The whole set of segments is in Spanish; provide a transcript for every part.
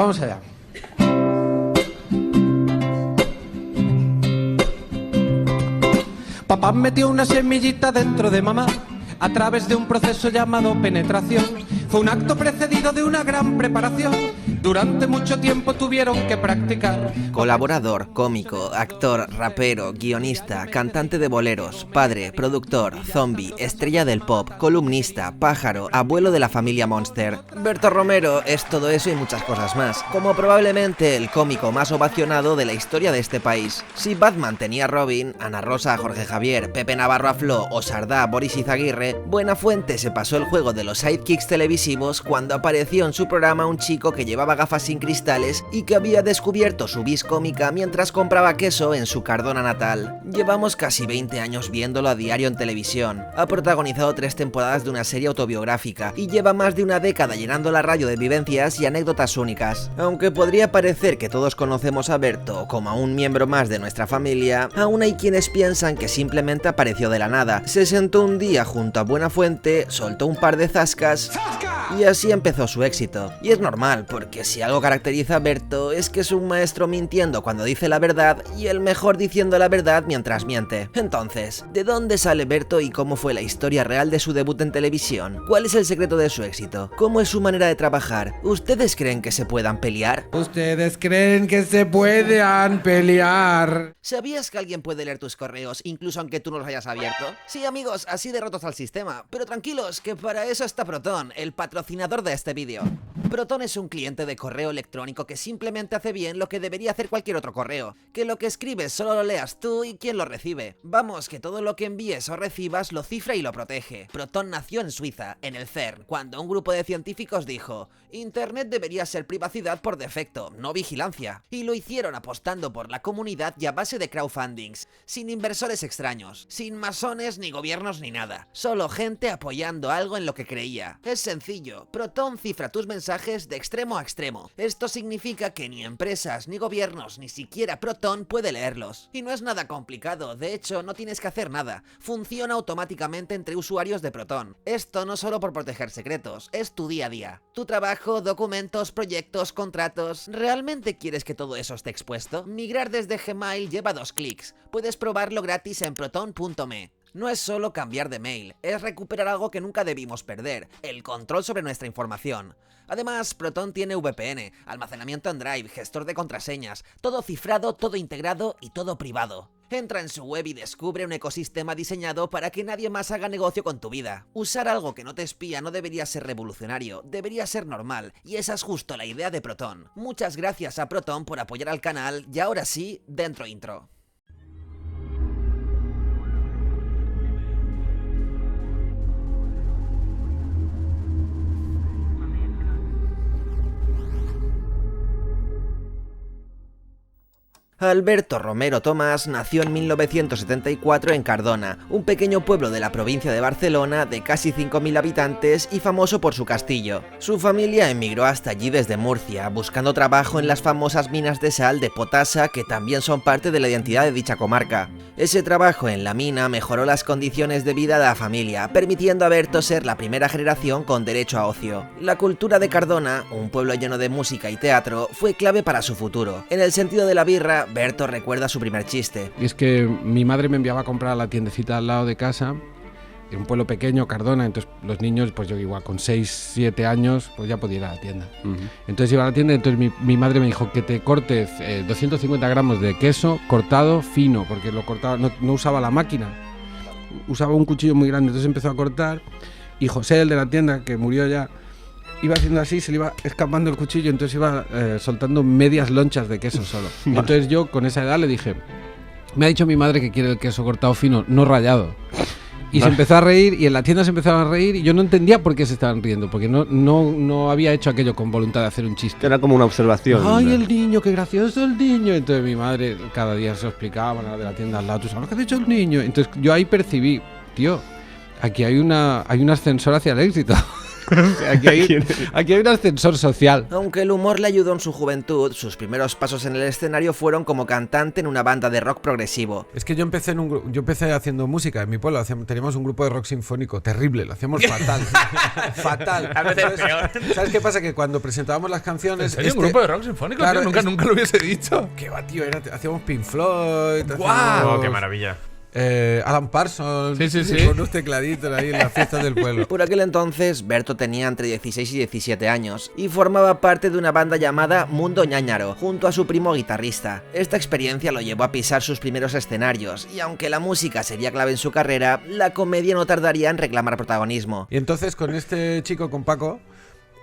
vamos allá. Papá metió una semillita dentro de mamá a través de un proceso llamado penetración. Fue un acto precedido de una gran preparación. Durante mucho tiempo tuvieron que practicar. Colaborador, cómico, actor, rapero, guionista, cantante de boleros, padre, productor, zombie, estrella del pop, columnista, pájaro, abuelo de la familia Monster. Berto Romero es todo eso y muchas cosas más, como probablemente el cómico más ovacionado de la historia de este país. Si Batman tenía a Robin, Ana Rosa a Jorge Javier, Pepe Navarro a Flo o Sardá a Boris Izaguirre, Buenafuente se pasó el juego de los sidekicks televisivos cuando apareció en su programa un chico que llevaba gafas sin cristales y que había descubierto su vis cómica mientras compraba queso en su Cardona natal. Llevamos casi 20 años viéndolo a diario en televisión. Ha protagonizado 3 temporadas de una serie autobiográfica y lleva más de una década llenando la radio de vivencias y anécdotas únicas. Aunque podría parecer que todos conocemos a Berto como a un miembro más de nuestra familia, aún hay quienes piensan que simplemente apareció de la nada. Se sentó un día junto a Buenafuente, soltó un par de zascas y así empezó su éxito. Y es normal, porque si algo caracteriza a Berto es que es un maestro mintiendo cuando dice la verdad y el mejor diciendo la verdad mientras miente. Entonces, ¿de dónde sale Berto y cómo fue la historia real de su debut en televisión? ¿Cuál es el secreto de su éxito? ¿Cómo es su manera de trabajar? ¿Ustedes creen que se puedan pelear? ¿Ustedes creen que se puedan pelear? ¿Sabías que alguien puede leer tus correos incluso aunque tú no los hayas abierto? Sí, amigos, así de rotos al sistema. Pero tranquilos, que para eso está Proton, el patrocinador de este vídeo. Proton es un cliente de correo electrónico que simplemente hace bien lo que debería hacer cualquier otro correo, que lo que escribes solo lo leas tú y quien lo recibe. Vamos, que todo lo que envíes o recibas lo cifra y lo protege. Proton nació en Suiza, en el CERN, cuando un grupo de científicos dijo: Internet debería ser privacidad por defecto, no vigilancia. Y lo hicieron apostando por la comunidad y a base de crowdfundings, sin inversores extraños, sin masones ni gobiernos ni nada. Solo gente apoyando algo en lo que creía. Es sencillo, Proton cifra tus mensajes de extremo a extremo. Esto significa que ni empresas, ni gobiernos, ni siquiera Proton puede leerlos. Y no es nada complicado, de hecho no tienes que hacer nada. Funciona automáticamente entre usuarios de Proton. Esto no solo por proteger secretos, es tu día a día. Tu trabajo, documentos, proyectos, contratos. ¿Realmente quieres que todo eso esté expuesto? Migrar desde Gmail lleva 2 clics. Puedes probarlo gratis en proton.me. No es solo cambiar de mail, es recuperar algo que nunca debimos perder, el control sobre nuestra información. Además, Proton tiene VPN, almacenamiento en Drive, gestor de contraseñas, todo cifrado, todo integrado y todo privado. Entra en su web y descubre un ecosistema diseñado para que nadie más haga negocio con tu vida. Usar algo que no te espía no debería ser revolucionario, debería ser normal, y esa es justo la idea de Proton. Muchas gracias a Proton por apoyar al canal, y ahora sí, dentro intro. Alberto Romero Tomás nació en 1974 en Cardona, un pequeño pueblo de la provincia de Barcelona de casi 5.000 habitantes y famoso por su castillo. Su familia emigró hasta allí desde Murcia, buscando trabajo en las famosas minas de sal de Potasa, que también son parte de la identidad de dicha comarca. Ese trabajo en la mina mejoró las condiciones de vida de la familia, permitiendo a Berto ser la primera generación con derecho a ocio. La cultura de Cardona, un pueblo lleno de música y teatro, fue clave para su futuro. En el sentido de la birra, Berto recuerda su primer chiste. Y es que mi madre me enviaba a comprar a la tiendecita al lado de casa, en un pueblo pequeño, Cardona, entonces los niños, pues yo igual con 6, 7 años, pues ya podía ir a la tienda. Entonces iba a la tienda, entonces mi madre me dijo que te cortes 250 gramos de queso cortado fino, porque lo cortaba, no usaba la máquina, usaba un cuchillo muy grande, entonces empezó a cortar, y José, el de la tienda, que murió ya, iba haciendo así, se le iba escapando el cuchillo, entonces iba soltando medias lonchas de queso solo. Entonces yo con esa edad le dije, me ha dicho mi madre que quiere el queso cortado fino, no rallado. Y se empezó a reír, y en la tienda se empezaron a reír, y yo no entendía por qué se estaban riendo, porque no había hecho aquello con voluntad de hacer un chiste. Era como una observación. ¡Ay, el niño, qué gracioso el niño! Entonces mi madre cada día se lo explicaba a la de la tienda al lado, ¿tú sabes lo que ha dicho el niño? Entonces yo ahí percibí, tío, aquí hay un ascensor hacia el éxito. Aquí hay un ascensor social. Aunque el humor le ayudó en su juventud, sus primeros pasos en el escenario fueron como cantante en una banda de rock progresivo. Es que yo empecé haciendo música en mi pueblo. Teníamos un grupo de rock sinfónico terrible, lo hacíamos fatal. Fatal. A veces peor. ¿Sabes qué pasa? Que cuando presentábamos las canciones... ¿En serio? ¿Un grupo de rock sinfónico? Claro, tío, nunca lo hubiese dicho. ¿Qué va, tío? Hacíamos Pink Floyd, ¡Guau! ¡Qué maravilla! Alan Parsons, sí. con unos tecladitos ahí en las fiestas del pueblo. Por aquel entonces, Berto tenía entre 16 y 17 años y formaba parte de una banda llamada Mundo Ñañaro, junto a su primo guitarrista. Esta experiencia lo llevó a pisar sus primeros escenarios, y aunque la música sería clave en su carrera, la comedia no tardaría en reclamar protagonismo. Y entonces con este chico, con Paco,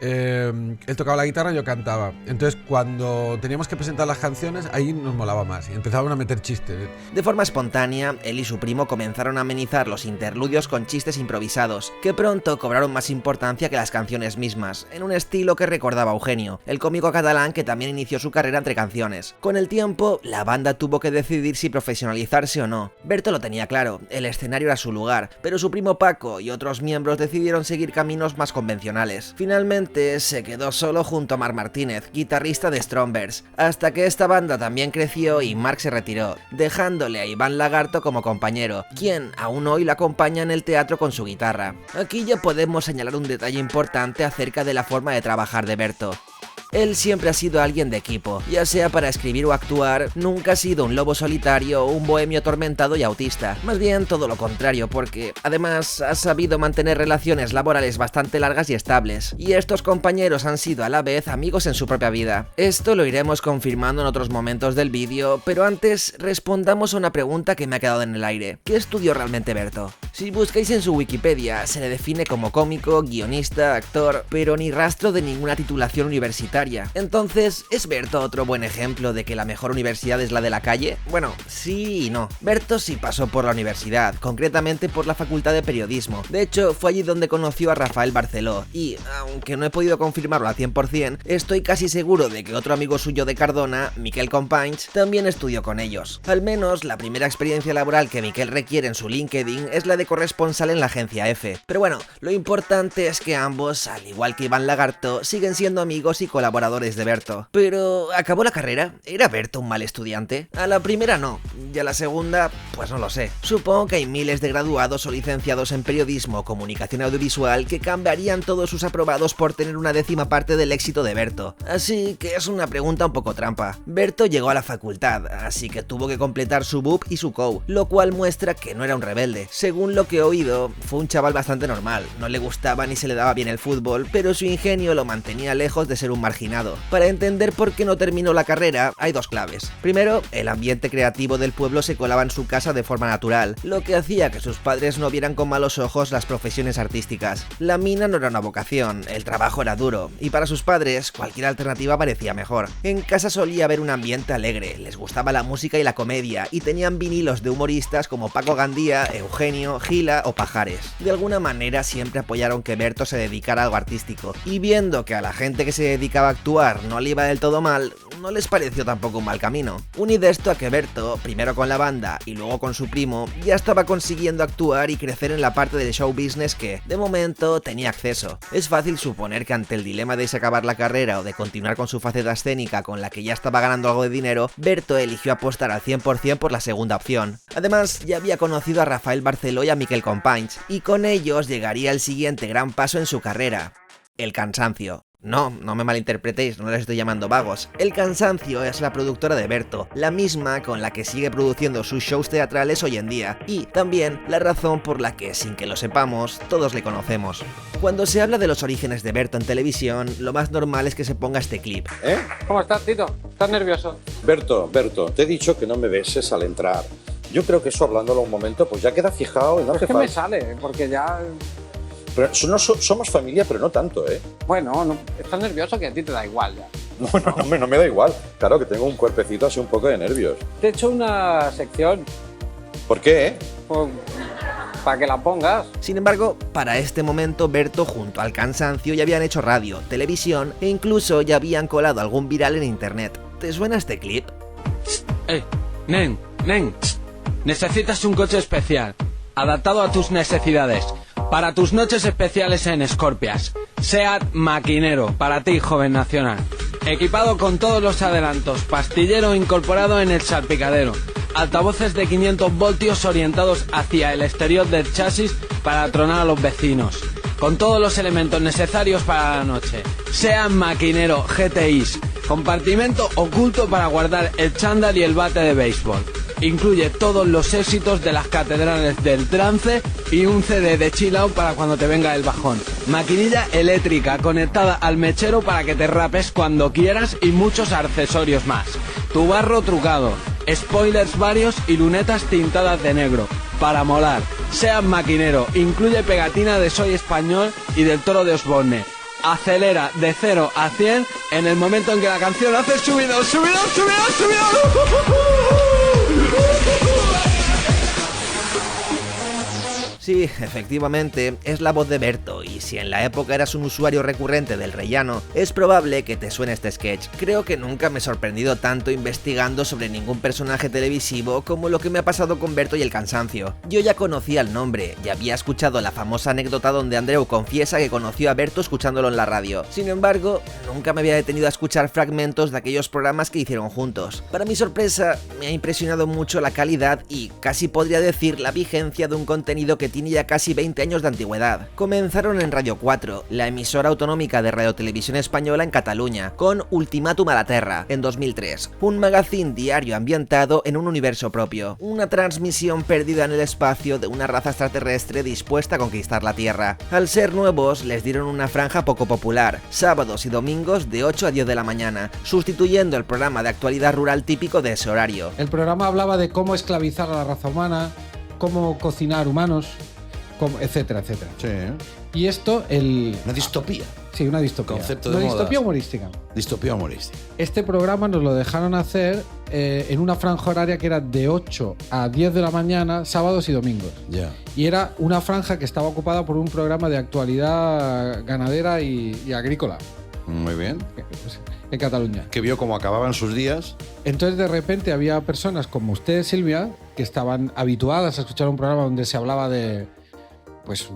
él tocaba la guitarra y yo cantaba. Entonces cuando teníamos que presentar las canciones, ahí nos molaba más y empezaban a meter chistes. De forma espontánea, él y su primo comenzaron a amenizar los interludios con chistes improvisados, que pronto cobraron más importancia que las canciones mismas, en un estilo que recordaba a Eugenio, el cómico catalán que también inició su carrera entre canciones. Con el tiempo, la banda tuvo que decidir si profesionalizarse o no. Berto lo tenía claro, el escenario era su lugar, pero su primo Paco y otros miembros decidieron seguir caminos más convencionales. Finalmente, se quedó solo junto a Marc Martínez, guitarrista de Strongbers, hasta que esta banda también creció y Marc se retiró, dejándole a Iván Lagarto como compañero, quien aún hoy lo acompaña en el teatro con su guitarra. Aquí ya podemos señalar un detalle importante acerca de la forma de trabajar de Berto. Él siempre ha sido alguien de equipo, ya sea para escribir o actuar, nunca ha sido un lobo solitario o un bohemio atormentado y autista, más bien todo lo contrario, porque además ha sabido mantener relaciones laborales bastante largas y estables, y estos compañeros han sido a la vez amigos en su propia vida. Esto lo iremos confirmando en otros momentos del vídeo, pero antes respondamos a una pregunta que me ha quedado en el aire. ¿Qué estudió realmente Berto? Si buscáis en su Wikipedia, se le define como cómico, guionista, actor, pero ni rastro de ninguna titulación universitaria. Entonces, ¿es Berto otro buen ejemplo de que la mejor universidad es la de la calle? Bueno, sí y no. Berto sí pasó por la universidad, concretamente por la Facultad de Periodismo. De hecho, fue allí donde conoció a Rafael Barceló y, aunque no he podido confirmarlo al 100%, estoy casi seguro de que otro amigo suyo de Cardona, Miquel Companys, también estudió con ellos. Al menos, la primera experiencia laboral que Miquel requiere en su LinkedIn es la de corresponsal en la agencia F. Pero bueno, lo importante es que ambos, al igual que Iván Lagarto, siguen siendo amigos y colaboradores de Berto. Pero, ¿acabó la carrera? ¿Era Berto un mal estudiante? A la primera no, y a la segunda, pues no lo sé. Supongo que hay miles de graduados o licenciados en periodismo o comunicación audiovisual que cambiarían todos sus aprobados por tener una décima parte del éxito de Berto. Así que es una pregunta un poco trampa. Berto llegó a la facultad, así que tuvo que completar su BUP y su COU, lo cual muestra que no era un rebelde. Según lo que he oído, fue un chaval bastante normal, no le gustaba ni se le daba bien el fútbol, pero su ingenio lo mantenía lejos de ser un marginado. Para entender por qué no terminó la carrera, hay dos claves. Primero, el ambiente creativo del pueblo se colaba en su casa de forma natural, lo que hacía que sus padres no vieran con malos ojos las profesiones artísticas. La mina no era una vocación, el trabajo era duro, y para sus padres cualquier alternativa parecía mejor. En casa solía haber un ambiente alegre, les gustaba la música y la comedia, y tenían vinilos de humoristas como Paco Gandía, Eugenio, Gila o Pajares. De alguna manera siempre apoyaron que Berto se dedicara a algo artístico, y viendo que a la gente que se dedicaba a actuar no le iba del todo mal, no les pareció tampoco un mal camino. Unid esto a que Berto, primero con la banda y luego con su primo, ya estaba consiguiendo actuar y crecer en la parte del show business que, de momento, tenía acceso. Es fácil suponer que ante el dilema de si acabar la carrera o de continuar con su faceta escénica con la que ya estaba ganando algo de dinero, Berto eligió apostar al 100% por la segunda opción. Además, ya había conocido a Rafael Barceló y a Miquel Companys, y con ellos llegaría el siguiente gran paso en su carrera: el cansancio. No me malinterpretéis, no les estoy llamando vagos. El Cansancio es la productora de Berto, la misma con la que sigue produciendo sus shows teatrales hoy en día, y también la razón por la que, sin que lo sepamos, todos le conocemos. Cuando se habla de los orígenes de Berto en televisión, lo más normal es que se ponga este clip. ¿Cómo estás, Tito? ¿Estás nervioso? Berto, te he dicho que no me beses al entrar. Yo creo que eso, hablándolo un momento, pues ya queda fijado y no hace falta. Es que me sale, porque ya... Pero somos familia, pero no tanto, ¿eh? Bueno, no, estás nervioso que a ti te da igual ya. No me da igual. Claro que tengo un cuerpecito así un poco de nervios. Te he hecho una sección. ¿Por qué, Pues, para que la pongas. Sin embargo, para este momento Berto junto al Cansancio ya habían hecho radio, televisión e incluso ya habían colado algún viral en internet. ¿Te suena este clip? Nen, necesitas un coche especial, adaptado a tus necesidades, para tus noches especiales en Scorpias. SEAT Maquinero, para ti, joven nacional. Equipado con todos los adelantos, pastillero incorporado en el salpicadero, altavoces de 500 voltios orientados hacia el exterior del chasis para tronar a los vecinos, con todos los elementos necesarios para la noche. SEAT Maquinero GTIs, compartimento oculto para guardar el chándal y el bate de béisbol. Incluye todos los éxitos de las catedrales del trance y un CD de chill out para cuando te venga el bajón. Maquinilla eléctrica conectada al mechero para que te rapes cuando quieras y muchos accesorios más. Tu barro trucado, spoilers varios y lunetas tintadas de negro. Para molar. SEAT Maquinero, incluye pegatina de Soy Español y del Toro de Osborne. Acelera de 0 a 100 en el momento en que la canción hace subidón, subidón, subidón, subidón. Sí, efectivamente, es la voz de Berto, y si en la época eras un usuario recurrente del rellano, es probable que te suene este sketch. Creo que nunca me he sorprendido tanto investigando sobre ningún personaje televisivo como lo que me ha pasado con Berto y el cansancio. Yo ya conocía el nombre, y había escuchado la famosa anécdota donde Andreu confiesa que conoció a Berto escuchándolo en la radio. Sin embargo, nunca me había detenido a escuchar fragmentos de aquellos programas que hicieron juntos. Para mi sorpresa, me ha impresionado mucho la calidad y casi podría decir la vigencia de un contenido que tiene ya casi 20 años de antigüedad. Comenzaron en Radio 4, la emisora autonómica de Radiotelevisión Española en Cataluña, con Ultimátum a la Terra, en 2003, un magazine diario ambientado en un universo propio, una transmisión perdida en el espacio de una raza extraterrestre dispuesta a conquistar la Tierra. Al ser nuevos, les dieron una franja poco popular, sábados y domingos de 8 a 10 de la mañana, sustituyendo el programa de actualidad rural típico de ese horario. El programa hablaba de cómo esclavizar a la raza humana, cómo cocinar humanos, etcétera, etcétera. Sí. Y esto, Una distopía. Sí, una distopía. Concepto de una moda. distopía humorística. Distopía humorística. Este programa nos lo dejaron hacer en una franja horaria que era de 8 a 10 de la mañana, sábados y domingos. Ya. Y era una franja que estaba ocupada por un programa de actualidad ganadera y agrícola. Muy bien. En Cataluña. Que vio cómo acababan sus días. Entonces de repente había personas como usted, Silvia, que estaban habituadas a escuchar un programa donde se hablaba de, pues,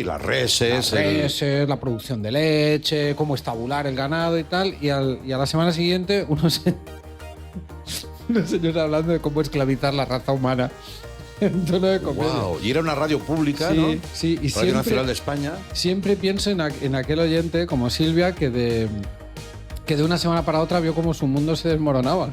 las reses. La producción de leche, cómo estabular el ganado y tal. Y a la semana siguiente unos señores hablando de cómo esclavizar la raza humana. En tono de comedia. Wow. Y era una radio pública, Sí, ¿no? sí. Y Radio Nacional de España. siempre pienso en aquel oyente como Silvia que de una semana para otra vio como su mundo se desmoronaba.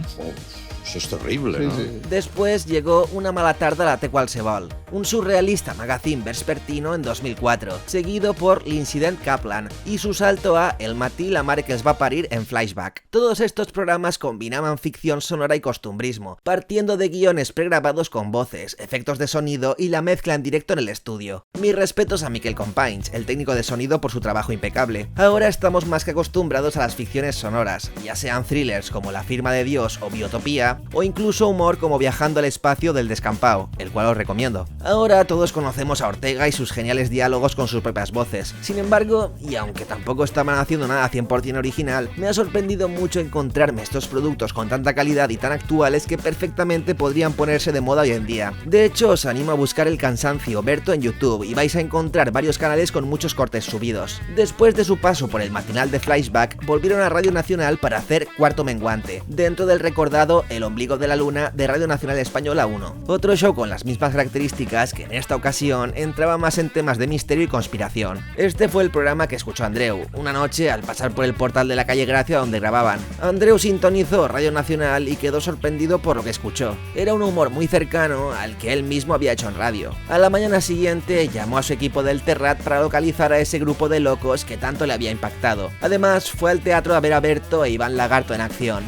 Eso es terrible, Sí, ¿no? sí. Después llegó Una mala tarda a la té qualsevol, un surrealista magazine vespertino en 2004, seguido por L'Incident Kaplan y su salto a El matí la mare que es va parir en Flashback. Todos estos programas combinaban ficción sonora y costumbrismo, partiendo de guiones pregrabados con voces, efectos de sonido y la mezcla en directo en el estudio. Mis respetos a Miquel Companys, el técnico de sonido, por su trabajo impecable. Ahora estamos más que acostumbrados a las ficciones sonoras, ya sean thrillers como La firma de Dios o Biotopía, o incluso humor como Viajando al espacio del Descampao, el cual os recomiendo. Ahora todos conocemos a Ortega y sus geniales diálogos con sus propias voces. Sin embargo, y aunque tampoco estaban haciendo nada 100% original, me ha sorprendido mucho encontrarme estos productos con tanta calidad y tan actuales que perfectamente podrían ponerse de moda hoy en día. De hecho, os animo a buscar El Cansancio Berto en YouTube y vais a encontrar varios canales con muchos cortes subidos. Después de su paso por el matinal de Flashback, volvieron a Radio Nacional para hacer Cuarto Menguante, dentro del recordado El ombligo de la luna de Radio Nacional Española 1. Otro show con las mismas características que en esta ocasión entraba más en temas de misterio y conspiración. Este fue el programa que escuchó Andreu, una noche al pasar por el portal de la calle Gracia donde grababan. Andreu sintonizó Radio Nacional y quedó sorprendido por lo que escuchó. Era un humor muy cercano al que él mismo había hecho en radio. A la mañana siguiente llamó a su equipo del Terrat para localizar a ese grupo de locos que tanto le había impactado. Además, fue al teatro a ver a Berto e Iván Lagarto en acción.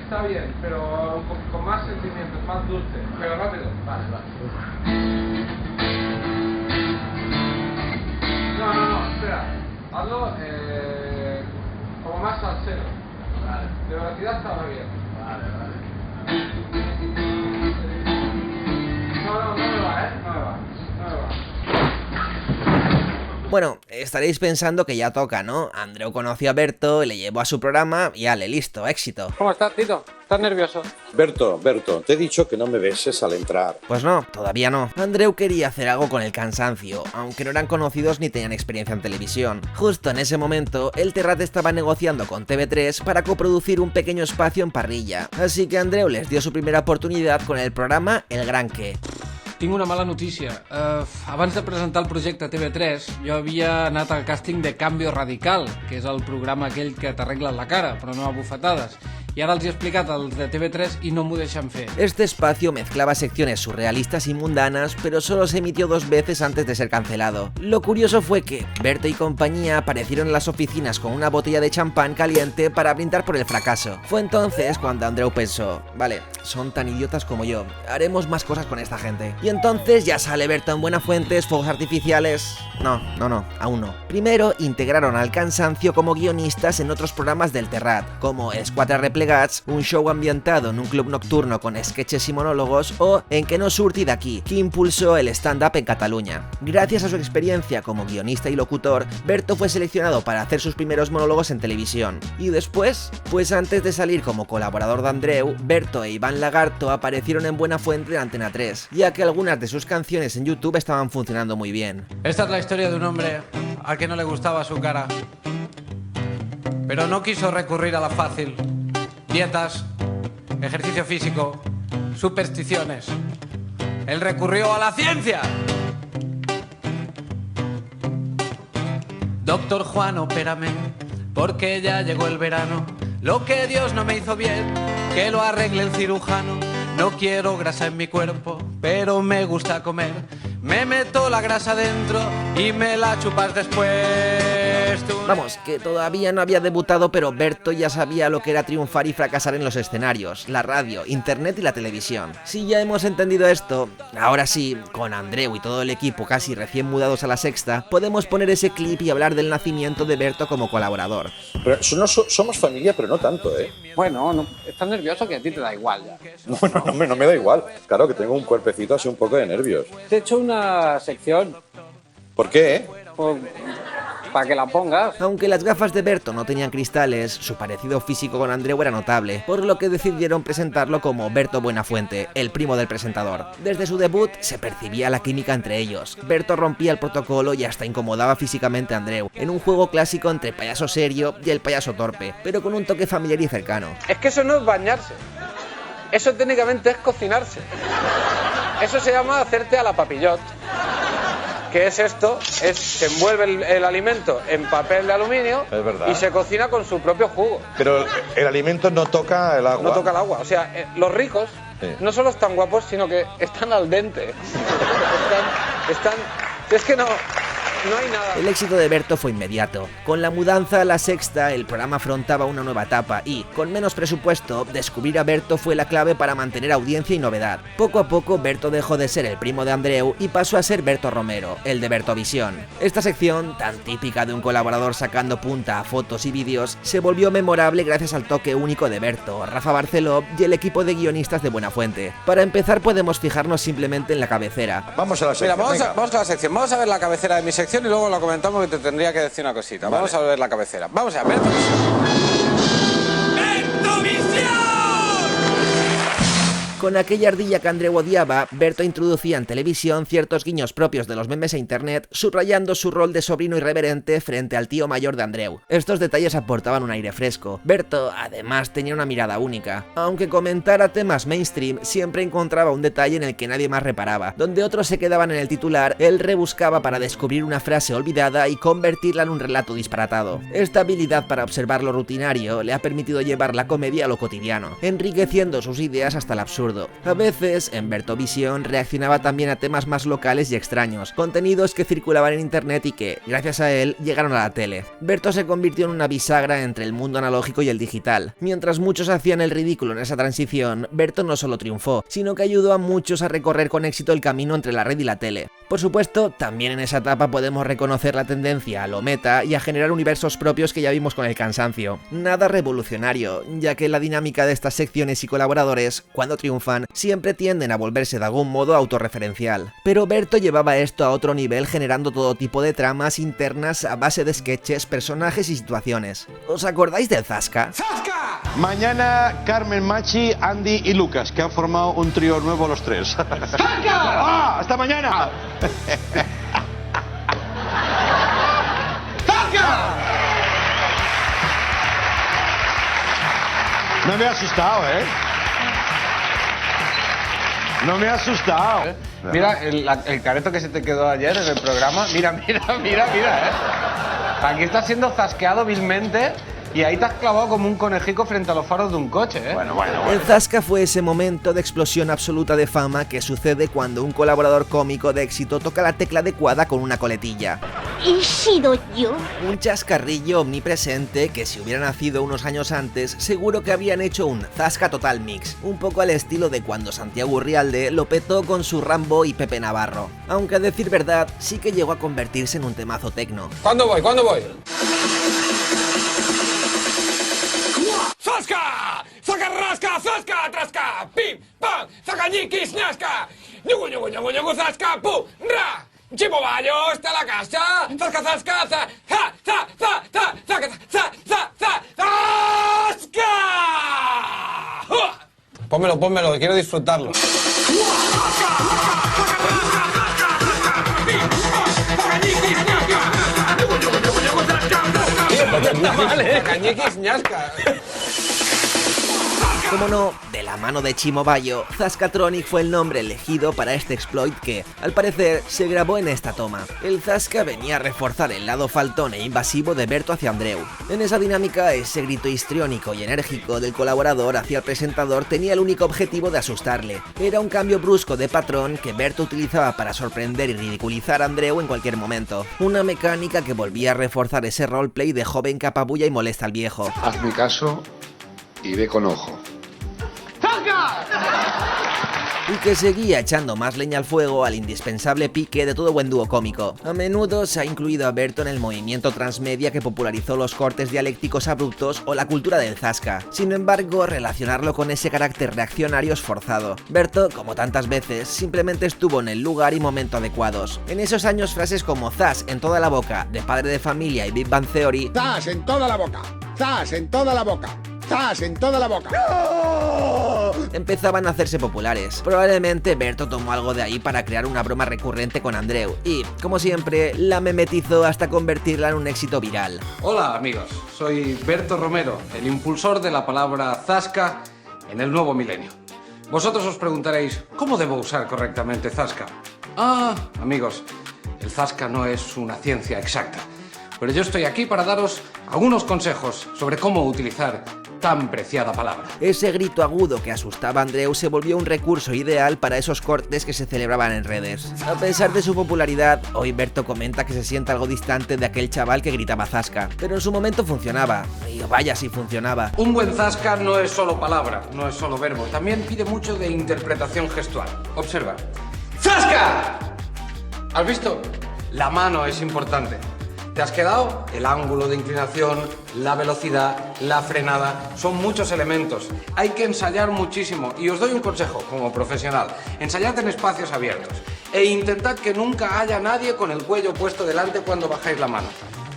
Está bien, pero con más sentimientos, más dulce, pero rápido. Vale. No, espera. Hazlo como más salsero. Vale. De velocidad está muy bien. Vale. No me va. Bueno, estaréis pensando que ya toca, ¿no? Andreu conoció a Berto, le llevó a su programa y ale, listo, éxito. ¿Cómo estás, Tito? ¿Estás nervioso? Berto, te he dicho que no me beses al entrar. Pues no, todavía no. Andreu quería hacer algo con el cansancio, aunque no eran conocidos ni tenían experiencia en televisión. Justo en ese momento, el Terrat estaba negociando con TV3 para coproducir un pequeño espacio en parrilla, así que Andreu les dio su primera oportunidad con el programa El Gran Què. Tinc una mala notícia. Abans de presentar el projecte a TV3, jo havia anat al càsting de Cambio Radical, que és el programa aquell que t'arreglen la cara, però no a bufetades. Y ahora els he explicat als de TV3 y no m'ho deixen fer. Este espacio mezclaba secciones surrealistas y mundanas, pero solo se emitió 2 veces antes de ser cancelado. Lo curioso fue que Berto y compañía aparecieron en las oficinas con una botella de champán caliente para brindar por el fracaso. Fue entonces cuando Andreu pensó, vale, son tan idiotas como yo, haremos más cosas con esta gente. Y entonces ya sale Berto en Buenafuentes, fuegos artificiales... No, aún no. Primero integraron al cansancio como guionistas en otros programas del Terrat, como Escuadra Replegats, un show ambientado en un club nocturno con sketches y monólogos, o En que no surti d'aquí, que impulsó el stand-up en Cataluña. Gracias a su experiencia como guionista y locutor, Berto fue seleccionado para hacer sus primeros monólogos en televisión. ¿Y después? Pues antes de salir como colaborador de Andreu, Berto e Iván Lagarto aparecieron en Buenafuente en Antena 3, ya que algunas de sus canciones en YouTube estaban funcionando muy bien. Esta es la historia de un hombre al que no le gustaba su cara, pero no quiso recurrir a la fácil. Dietas, ejercicio físico, supersticiones. Él recurrió a la ciencia. Doctor Juan, opérame, porque ya llegó el verano. Lo que Dios no me hizo bien, que lo arregle el cirujano. No quiero grasa en mi cuerpo, pero me gusta comer. Me meto la grasa dentro y me la chupas después. Vamos, que todavía no había debutado, pero Berto ya sabía lo que era triunfar y fracasar en los escenarios, la radio, internet y la televisión. Si ya hemos entendido esto, ahora sí, con Andreu y todo el equipo casi recién mudados a La Sexta, podemos poner ese clip y hablar del nacimiento de Berto como colaborador. Pero somos familia, pero no tanto, ¿eh? Bueno, no, estás nervioso que a ti te da igual ya. No me da igual. Claro que tengo un cuerpecito así un poco de nervios. Te he hecho una sección ¿Por qué, para que la pongas. Aunque las gafas de Berto no tenían cristales, su parecido físico con Andreu era notable, por lo que decidieron presentarlo como Berto Buenafuente, el primo del presentador. Desde su debut se percibía la química entre ellos. Berto rompía el protocolo y hasta incomodaba físicamente a Andreu, en un juego clásico entre el payaso serio y el payaso torpe, pero con un toque familiar y cercano. Es que eso no es bañarse. Eso técnicamente es cocinarse. Eso se llama hacerte a la papillot. ¿Qué es esto? Se envuelve el alimento en papel de aluminio y se cocina con su propio jugo. Pero el alimento no toca el agua. No toca el agua. O sea, los ricos no solo están guapos, sino que están al dente. Es que no hay nada. El éxito de Berto fue inmediato. Con la mudanza a La Sexta, el programa afrontaba una nueva etapa y, con menos presupuesto, descubrir a Berto fue la clave para mantener audiencia y novedad. Poco a poco, Berto dejó de ser el primo de Andreu y pasó a ser Berto Romero, el de Bertovisión. Esta sección, tan típica de un colaborador sacando punta a fotos y vídeos, se volvió memorable gracias al toque único de Berto, Rafa Barceló y el equipo de guionistas de Buenafuente. Para empezar, podemos fijarnos simplemente en la cabecera. Vamos a la sección. Mira, vamos a la sección. Vamos a ver la cabecera de mi sección y luego lo comentamos, que te tendría que decir una cosita. Vamos a ver la cabecera. Vamos a ver. Con aquella ardilla que Andreu odiaba, Berto introducía en televisión ciertos guiños propios de los memes e internet, subrayando su rol de sobrino irreverente frente al tío mayor de Andreu. Estos detalles aportaban un aire fresco. Berto, además, tenía una mirada única. Aunque comentara temas mainstream, siempre encontraba un detalle en el que nadie más reparaba. Donde otros se quedaban en el titular, él rebuscaba para descubrir una frase olvidada y convertirla en un relato disparatado. Esta habilidad para observar lo rutinario le ha permitido llevar la comedia a lo cotidiano, enriqueciendo sus ideas hasta el absurdo. A veces, en Bertovisión reaccionaba también a temas más locales y extraños, contenidos que circulaban en internet y que, gracias a él, llegaron a la tele. Berto se convirtió en una bisagra entre el mundo analógico y el digital. Mientras muchos hacían el ridículo en esa transición, Berto no solo triunfó, sino que ayudó a muchos a recorrer con éxito el camino entre la red y la tele. Por supuesto, también en esa etapa podemos reconocer la tendencia a lo meta y a generar universos propios que ya vimos con el cansancio. Nada revolucionario, ya que la dinámica de estas secciones y colaboradores, cuando triunfan, siempre tienden a volverse de algún modo autorreferencial. Pero Berto llevaba esto a otro nivel generando todo tipo de tramas internas a base de sketches, personajes y situaciones. ¿Os acordáis del Zasca? ¡Zasca! Mañana Carmen, Machi, Andy y Lucas, que han formado un trío nuevo los tres. ¡Zasca! ¡Ah! ¡Hasta mañana! ¡Zasca! No me ha asustado, ¿eh? No me ha asustado. Mira el careto que se te quedó ayer en el programa. Mira, ¿eh? Aquí estás siendo zasqueado vilmente y ahí te has clavado como un conejico frente a los faros de un coche, ¿eh? Bueno. El Zasca fue ese momento de explosión absoluta de fama que sucede cuando un colaborador cómico de éxito toca la tecla adecuada con una coletilla. ¿He sido yo? Un chascarrillo omnipresente que si hubiera nacido unos años antes, seguro que habrían hecho un Zasca Total Mix, un poco al estilo de cuando Santiago Urrialde lo petó con su Rambo y Pepe Navarro. Aunque a decir verdad, sí que llegó a convertirse en un temazo tecno. ¿Cuándo voy? ¡Zasca! ¡Zaca rasca! ¡Zasca! ¡Trasca! ¡Pim! ¡Pam! ¡Zacañiquis! ¡Ñasca! ¡Ñugu, ñugu, ñugu, ñugu! ¡Zasca! ¡Pum! ¡Ra! ¡Chipo bayo! ¡Está la casa! ¡Zasca! ¡Zasca! ¡Za! ¡Ja! ¡Za! ¡Za! ¡Za! ¡Zaca! ¡Za! ¡Za! ¡Za! ¡Zasca! Pónmelo, que quiero disfrutarlo. Zacañiquis, ñasca. Como no, de la mano de Chimo Bayo, Zascatronic fue el nombre elegido para este exploit que, al parecer, se grabó en esta toma. El Zasca venía a reforzar el lado faltón e invasivo de Berto hacia Andreu. En esa dinámica, ese grito histriónico y enérgico del colaborador hacia el presentador tenía el único objetivo de asustarle. Era un cambio brusco de patrón que Berto utilizaba para sorprender y ridiculizar a Andreu en cualquier momento. Una mecánica que volvía a reforzar ese roleplay de joven que apabulla y molesta al viejo. Hazme caso y ve con ojo. Y que seguía echando más leña al fuego al indispensable pique de todo buen dúo cómico. A menudo se ha incluido a Berto en el movimiento transmedia que popularizó los cortes dialécticos abruptos o la cultura del Zasca. Sin embargo, relacionarlo con ese carácter reaccionario es forzado. Berto, como tantas veces, simplemente estuvo en el lugar y momento adecuados. En esos años frases como Zas en toda la boca, de Padre de Familia y Big Bang Theory, ¡Zas en toda la boca! ¡Zas en toda la boca! ¡Zas en toda la boca! ¡No! empezaban a hacerse populares. Probablemente Berto tomó algo de ahí para crear una broma recurrente con Andreu y, como siempre, la memetizó hasta convertirla en un éxito viral. Hola amigos, soy Berto Romero, el impulsor de la palabra Zasca en el nuevo milenio. Vosotros os preguntaréis, ¿cómo debo usar correctamente Zasca? Amigos, el Zasca no es una ciencia exacta, pero yo estoy aquí para daros algunos consejos sobre cómo utilizar tan preciada palabra. Ese grito agudo que asustaba a Andreu se volvió un recurso ideal para esos cortes que se celebraban en redes. A pesar de su popularidad, hoy Berto comenta que se siente algo distante de aquel chaval que gritaba Zasca, pero en su momento funcionaba, y vaya si funcionaba. Un buen Zasca no es solo palabra, no es solo verbo, también pide mucho de interpretación gestual. Observa. ¡Zasca! ¿Has visto? La mano es importante. ¿Te has quedado? El ángulo de inclinación, la velocidad, la frenada, son muchos elementos. Hay que ensayar muchísimo y os doy un consejo como profesional. Ensayad en espacios abiertos e intentad que nunca haya nadie con el cuello puesto delante cuando bajáis la mano.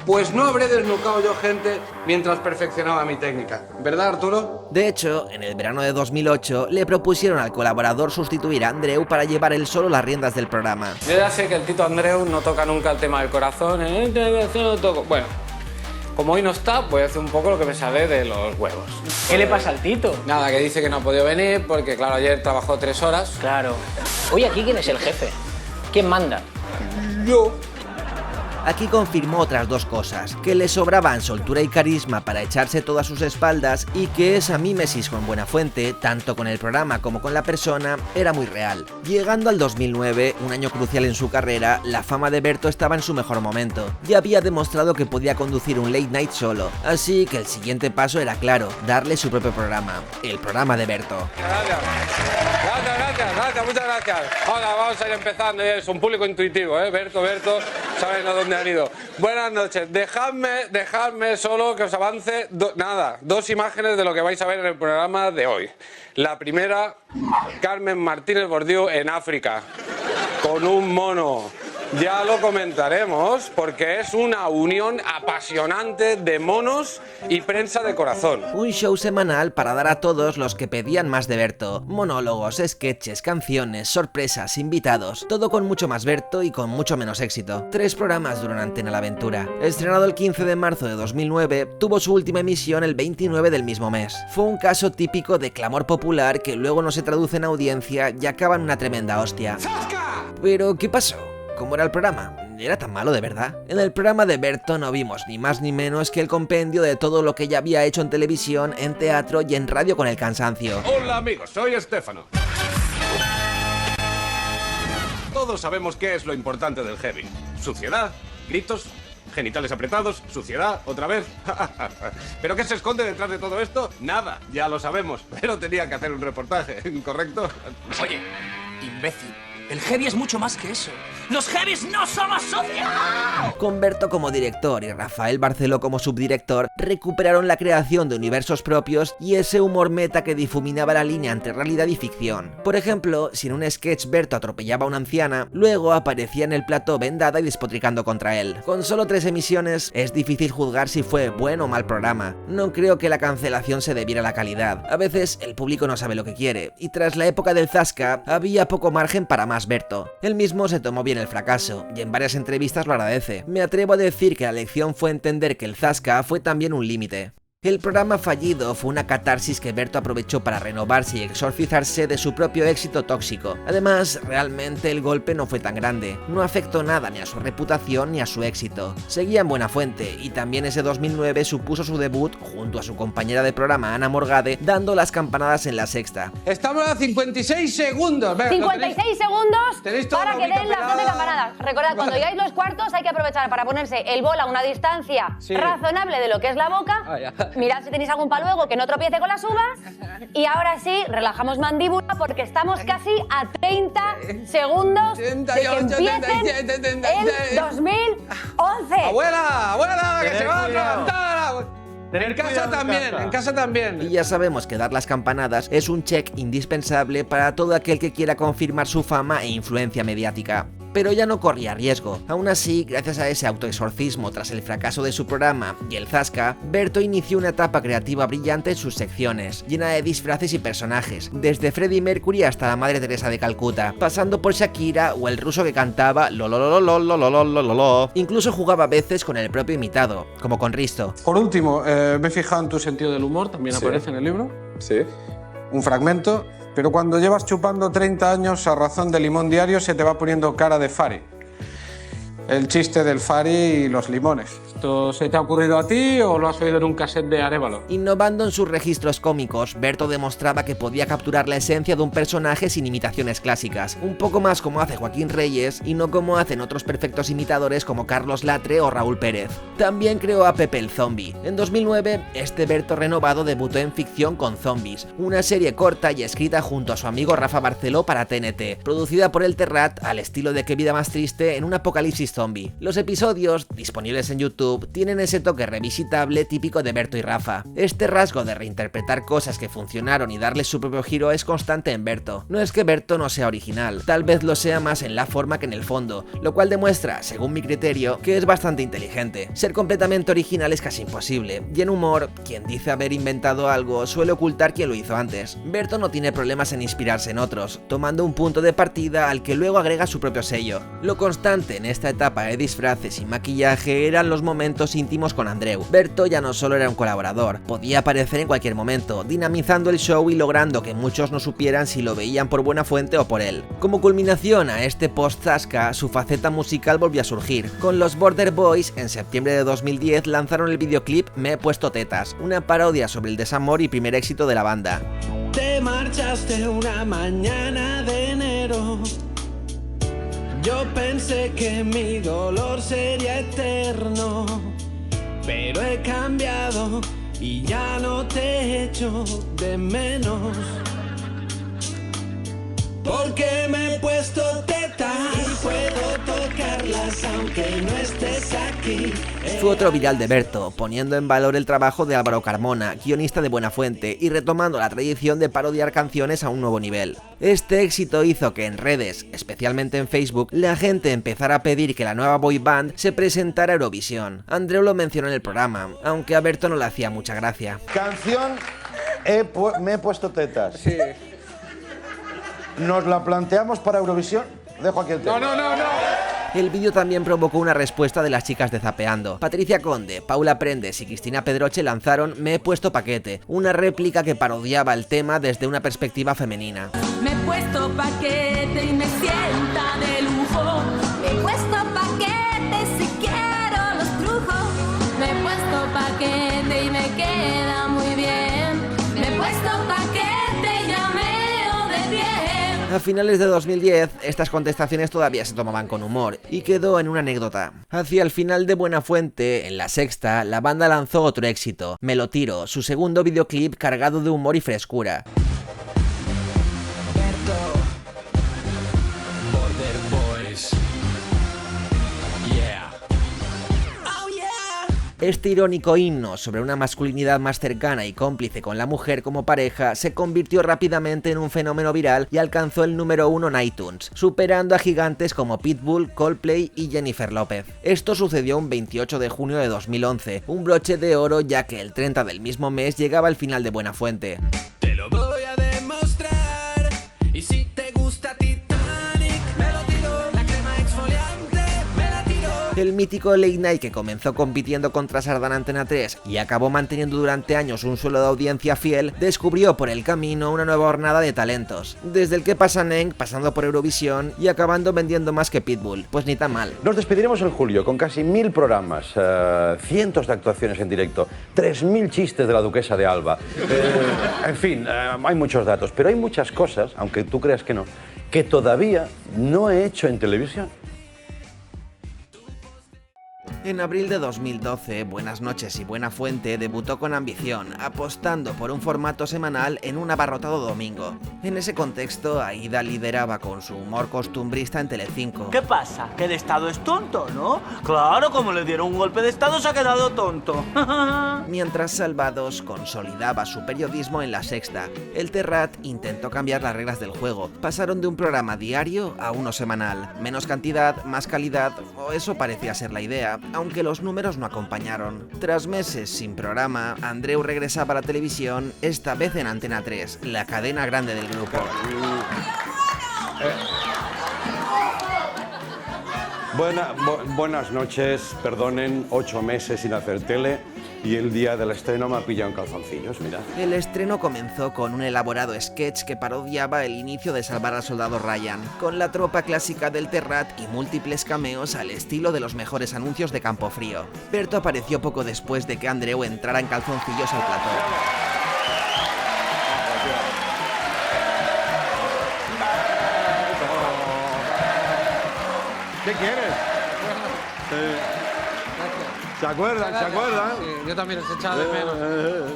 Pues no habré desnucado yo gente mientras perfeccionaba mi técnica. ¿Verdad, Arturo? De hecho, en el verano de 2008 le propusieron al colaborador sustituir a Andreu para llevar él solo las riendas del programa. Yo ya sé que el Tito Andreu no toca nunca el tema del corazón. Bueno, como hoy no está, voy a hacer un poco lo que me sale de los huevos. ¿Qué le pasa al Tito? Nada, que dice que no ha podido venir porque, claro, ayer trabajó 3 horas. Claro. Oye, ¿aquí quién es el jefe? ¿Quién manda? Yo. Aquí confirmó otras dos cosas, que le sobraban soltura y carisma para echarse todo a sus espaldas y que esa mímesis con Buenafuente, tanto con el programa como con la persona, era muy real. Llegando al 2009, un año crucial en su carrera, la fama de Berto estaba en su mejor momento. Ya había demostrado que podía conducir un late night solo, así que el siguiente paso era claro, darle su propio programa, el programa de Berto. Gracias, muchas gracias. Ahora vamos a ir empezando, es un público intuitivo, Berto, saben a dónde han ido. Buenas noches, dejadme solo que os avance, dos imágenes de lo que vais a ver en el programa de hoy. La primera, Carmen Martínez Bordiú en África, con un mono. Ya lo comentaremos porque es una unión apasionante de monos y prensa de corazón. Un show semanal para dar a todos los que pedían más de Berto. Monólogos, sketches, canciones, sorpresas, invitados. Todo con mucho más Berto y con mucho menos éxito. 3 programas duran Antena la Aventura. Estrenado el 15 de marzo de 2009, tuvo su última emisión el 29 del mismo mes. Fue un caso típico de clamor popular que luego no se traduce en audiencia y acaba en una tremenda hostia. Pero, ¿qué pasó? ¿Cómo era el programa? ¿Era tan malo de verdad? En el programa de Berto no vimos ni más ni menos que el compendio de todo lo que ya había hecho en televisión, en teatro y en radio con el cansancio. Hola amigos, soy Estefano. Todos sabemos qué es lo importante del heavy. Suciedad, gritos, genitales apretados, suciedad, otra vez. ¿Pero qué se esconde detrás de todo esto? Nada, ya lo sabemos, pero tenía que hacer un reportaje, ¿correcto? Oye, imbécil. El heavy es mucho más que eso. ¡Los heavies no somos sociedad! Con Berto como director y Rafael Barceló como subdirector, recuperaron la creación de universos propios y ese humor meta que difuminaba la línea entre realidad y ficción. Por ejemplo, si en un sketch Berto atropellaba a una anciana, luego aparecía en el plató vendada y despotricando contra él. Con solo 3 emisiones, es difícil juzgar si fue buen o mal programa. No creo que la cancelación se debiera a la calidad. A veces, el público no sabe lo que quiere, y tras la época del Zasca, había poco margen para más Berto. Él mismo se tomó bien el fracaso, y en varias entrevistas lo agradece. Me atrevo a decir que la lección fue entender que el Zasca fue también un límite. El programa fallido fue una catarsis que Berto aprovechó para renovarse y exorcizarse de su propio éxito tóxico. Además, realmente el golpe no fue tan grande, no afectó nada ni a su reputación ni a su éxito. Seguía en Buenafuente y también ese 2009 supuso su debut junto a su compañera de programa Ana Morgade, dando las campanadas en La Sexta. Estamos a 56 segundos. Venga, 56 segundos para que den las 12 pegada. campanadas. Recordad, cuando llegáis los cuartos hay que aprovechar para ponerse el bol a una distancia razonable de lo que es la boca. Mirad si tenéis algún paluego que no tropiece con las uvas. Y ahora sí, relajamos mandíbula porque estamos casi a 30 segundos de que empiecen el 2011. ¡Abuela! ¡Que se va a levantar! En casa también. Y ya sabemos que dar las campanadas es un check indispensable para todo aquel que quiera confirmar su fama e influencia mediática. Pero ya no corría riesgo. Aún así, gracias a ese autoexorcismo tras el fracaso de su programa y el Zasca, Berto inició una etapa creativa brillante en sus secciones, llena de disfraces y personajes, desde Freddie Mercury hasta la Madre Teresa de Calcuta, pasando por Shakira o el ruso que cantaba lo. Incluso jugaba a veces con el propio imitado, como con Risto. Por último, me he fijado en tu sentido del humor, también aparece en el libro. Sí. Un fragmento. Pero cuando llevas chupando 30 años a razón de limón diario se te va poniendo cara de Fari. El chiste del Fari y los limones. ¿Esto se te ha ocurrido a ti o lo has oído en un cassette de Arévalo? Innovando en sus registros cómicos, Berto demostraba que podía capturar la esencia de un personaje sin imitaciones clásicas, un poco más como hace Joaquín Reyes y no como hacen otros perfectos imitadores como Carlos Latre o Raúl Pérez. También creó a Pepe el Zombie. En 2009, este Berto renovado debutó en Ficción con Zombies, una serie corta y escrita junto a su amigo Rafa Barceló para TNT, producida por El Terrat al estilo de Qué vida más triste en un apocalipsis zombie. Los episodios, disponibles en YouTube, tienen ese toque revisitable típico de Berto y Rafa. Este rasgo de reinterpretar cosas que funcionaron y darles su propio giro es constante en Berto. No es que Berto no sea original, tal vez lo sea más en la forma que en el fondo, lo cual demuestra, según mi criterio, que es bastante inteligente. Ser completamente original es casi imposible, y en humor, quien dice haber inventado algo suele ocultar quien lo hizo antes. Berto no tiene problemas en inspirarse en otros, tomando un punto de partida al que luego agrega su propio sello. Lo constante en esta etapa de disfraces y maquillaje eran los momentos momentos íntimos con Andreu. Berto ya no solo era un colaborador, podía aparecer en cualquier momento, dinamizando el show y logrando que muchos no supieran si lo veían por Buenafuente o por él. Como culminación a este post-Zasca, su faceta musical volvió a surgir. Con los Border Boys, en septiembre de 2010 lanzaron el videoclip Me he puesto tetas, una parodia sobre el desamor y primer éxito de la banda. Te marchaste una mañana de enero. Yo pensé que mi dolor sería eterno, pero he cambiado y ya no te echo de menos. Porque me he puesto tetas y puedo tocarlas aunque no estés aquí. Fue otro viral de Berto, poniendo en valor el trabajo de Álvaro Carmona, guionista de Buenafuente, y retomando la tradición de parodiar canciones a un nuevo nivel. Este éxito hizo que en redes, especialmente en Facebook, la gente empezara a pedir que la nueva boy band se presentara a Eurovisión. Andreu lo mencionó en el programa, aunque a Berto no le hacía mucha gracia. Canción Me he puesto tetas. Sí. ¿Nos la planteamos para Eurovisión? Dejo aquí el tema. No. El vídeo también provocó una respuesta de las chicas de Zapeando. Patricia Conde, Paula Prendes y Cristina Pedroche lanzaron Me he puesto paquete, una réplica que parodiaba el tema desde una perspectiva femenina. Me he puesto paquete y me sienta de lujo. Me he puesto paquete si quiero los trujos. Me he puesto paquete y me queda muy bien. Me he puesto paquete y ya meo de bien. A finales de 2010, estas contestaciones todavía se tomaban con humor y quedó en una anécdota. Hacia el final de Buenafuente, en La Sexta, la banda lanzó otro éxito, Me lo tiro, su segundo videoclip cargado de humor y frescura. Este irónico himno sobre una masculinidad más cercana y cómplice con la mujer como pareja se convirtió rápidamente en un fenómeno viral y alcanzó el número 1 en iTunes, superando a gigantes como Pitbull, Coldplay y Jennifer López. Esto sucedió un 28 de junio de 2011, un broche de oro ya que el 30 del mismo mes llegaba el final de Buenafuente. Te lo voy a demostrar y si te gusta Titanic, me lo tiro, la crema exfoliante, me la tiro. El mítico Late Night, que comenzó compitiendo contra Sardana Antena 3 y acabó manteniendo durante años un suelo de audiencia fiel, descubrió por el camino una nueva hornada de talentos, desde el que pasa Neng, pasando por Eurovisión y acabando vendiendo más que Pitbull, pues ni tan mal. Nos despediremos en julio con casi 1000 programas, cientos de actuaciones en directo, 3000 chistes de la Duquesa de Alba. En fin, hay muchos datos, pero hay muchas cosas, aunque tú creas que no, que todavía no he hecho en televisión. En abril de 2012, Buenas noches y Buenafuente debutó con ambición, apostando por un formato semanal en un abarrotado domingo. En ese contexto, Aída lideraba con su humor costumbrista en Telecinco. ¿Qué pasa? Que el Estado es tonto, ¿no? Claro, como le dieron un golpe de Estado se ha quedado tonto. Mientras Salvados consolidaba su periodismo en La Sexta, el Terrat intentó cambiar las reglas del juego. Pasaron de un programa diario a uno semanal. Menos cantidad, más calidad, o eso parecía ser la idea, aunque los números no acompañaron. Tras meses sin programa, Andreu regresaba a la televisión, esta vez en Antena 3, la cadena grande del grupo. Buenas noches, perdonen, 8 meses sin hacer tele y el día del estreno me ha pillado en calzoncillos, mira. El estreno comenzó con un elaborado sketch que parodiaba el inicio de Salvar al Soldado Ryan, con la tropa clásica del Terrat y múltiples cameos al estilo de los mejores anuncios de Campofrío. Berto apareció poco después de que Andreu entrara en calzoncillos al plató. ¿Qué quieres? ¿Se acuerdan? ¿Se acuerdan? Sí, yo también os he echado de menos.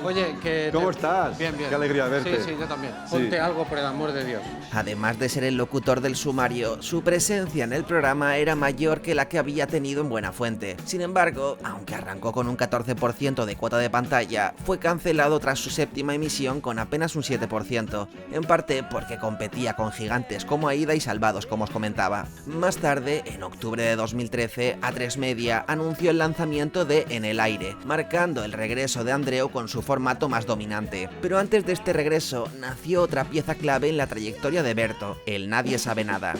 Oye, que... ¿Cómo estás? Bien, bien. Qué alegría verte. Sí, yo también. Sí. Ponte algo por el amor de Dios. Además de ser el locutor del sumario, su presencia en el programa era mayor que la que había tenido en Buenafuente. Sin embargo, aunque arrancó con un 14% de cuota de pantalla, fue cancelado tras su séptima emisión con apenas un 7%, en parte porque competía con gigantes como Aída y Salvados, como os comentaba. Más tarde, en octubre de 2013, A3 Media anunció el lanzamiento de En el Aire, marcando el regreso de Andreu con su formato más dominante. Pero antes de este regreso, nació otra pieza clave en la trayectoria de Berto, el Nadie sabe nada.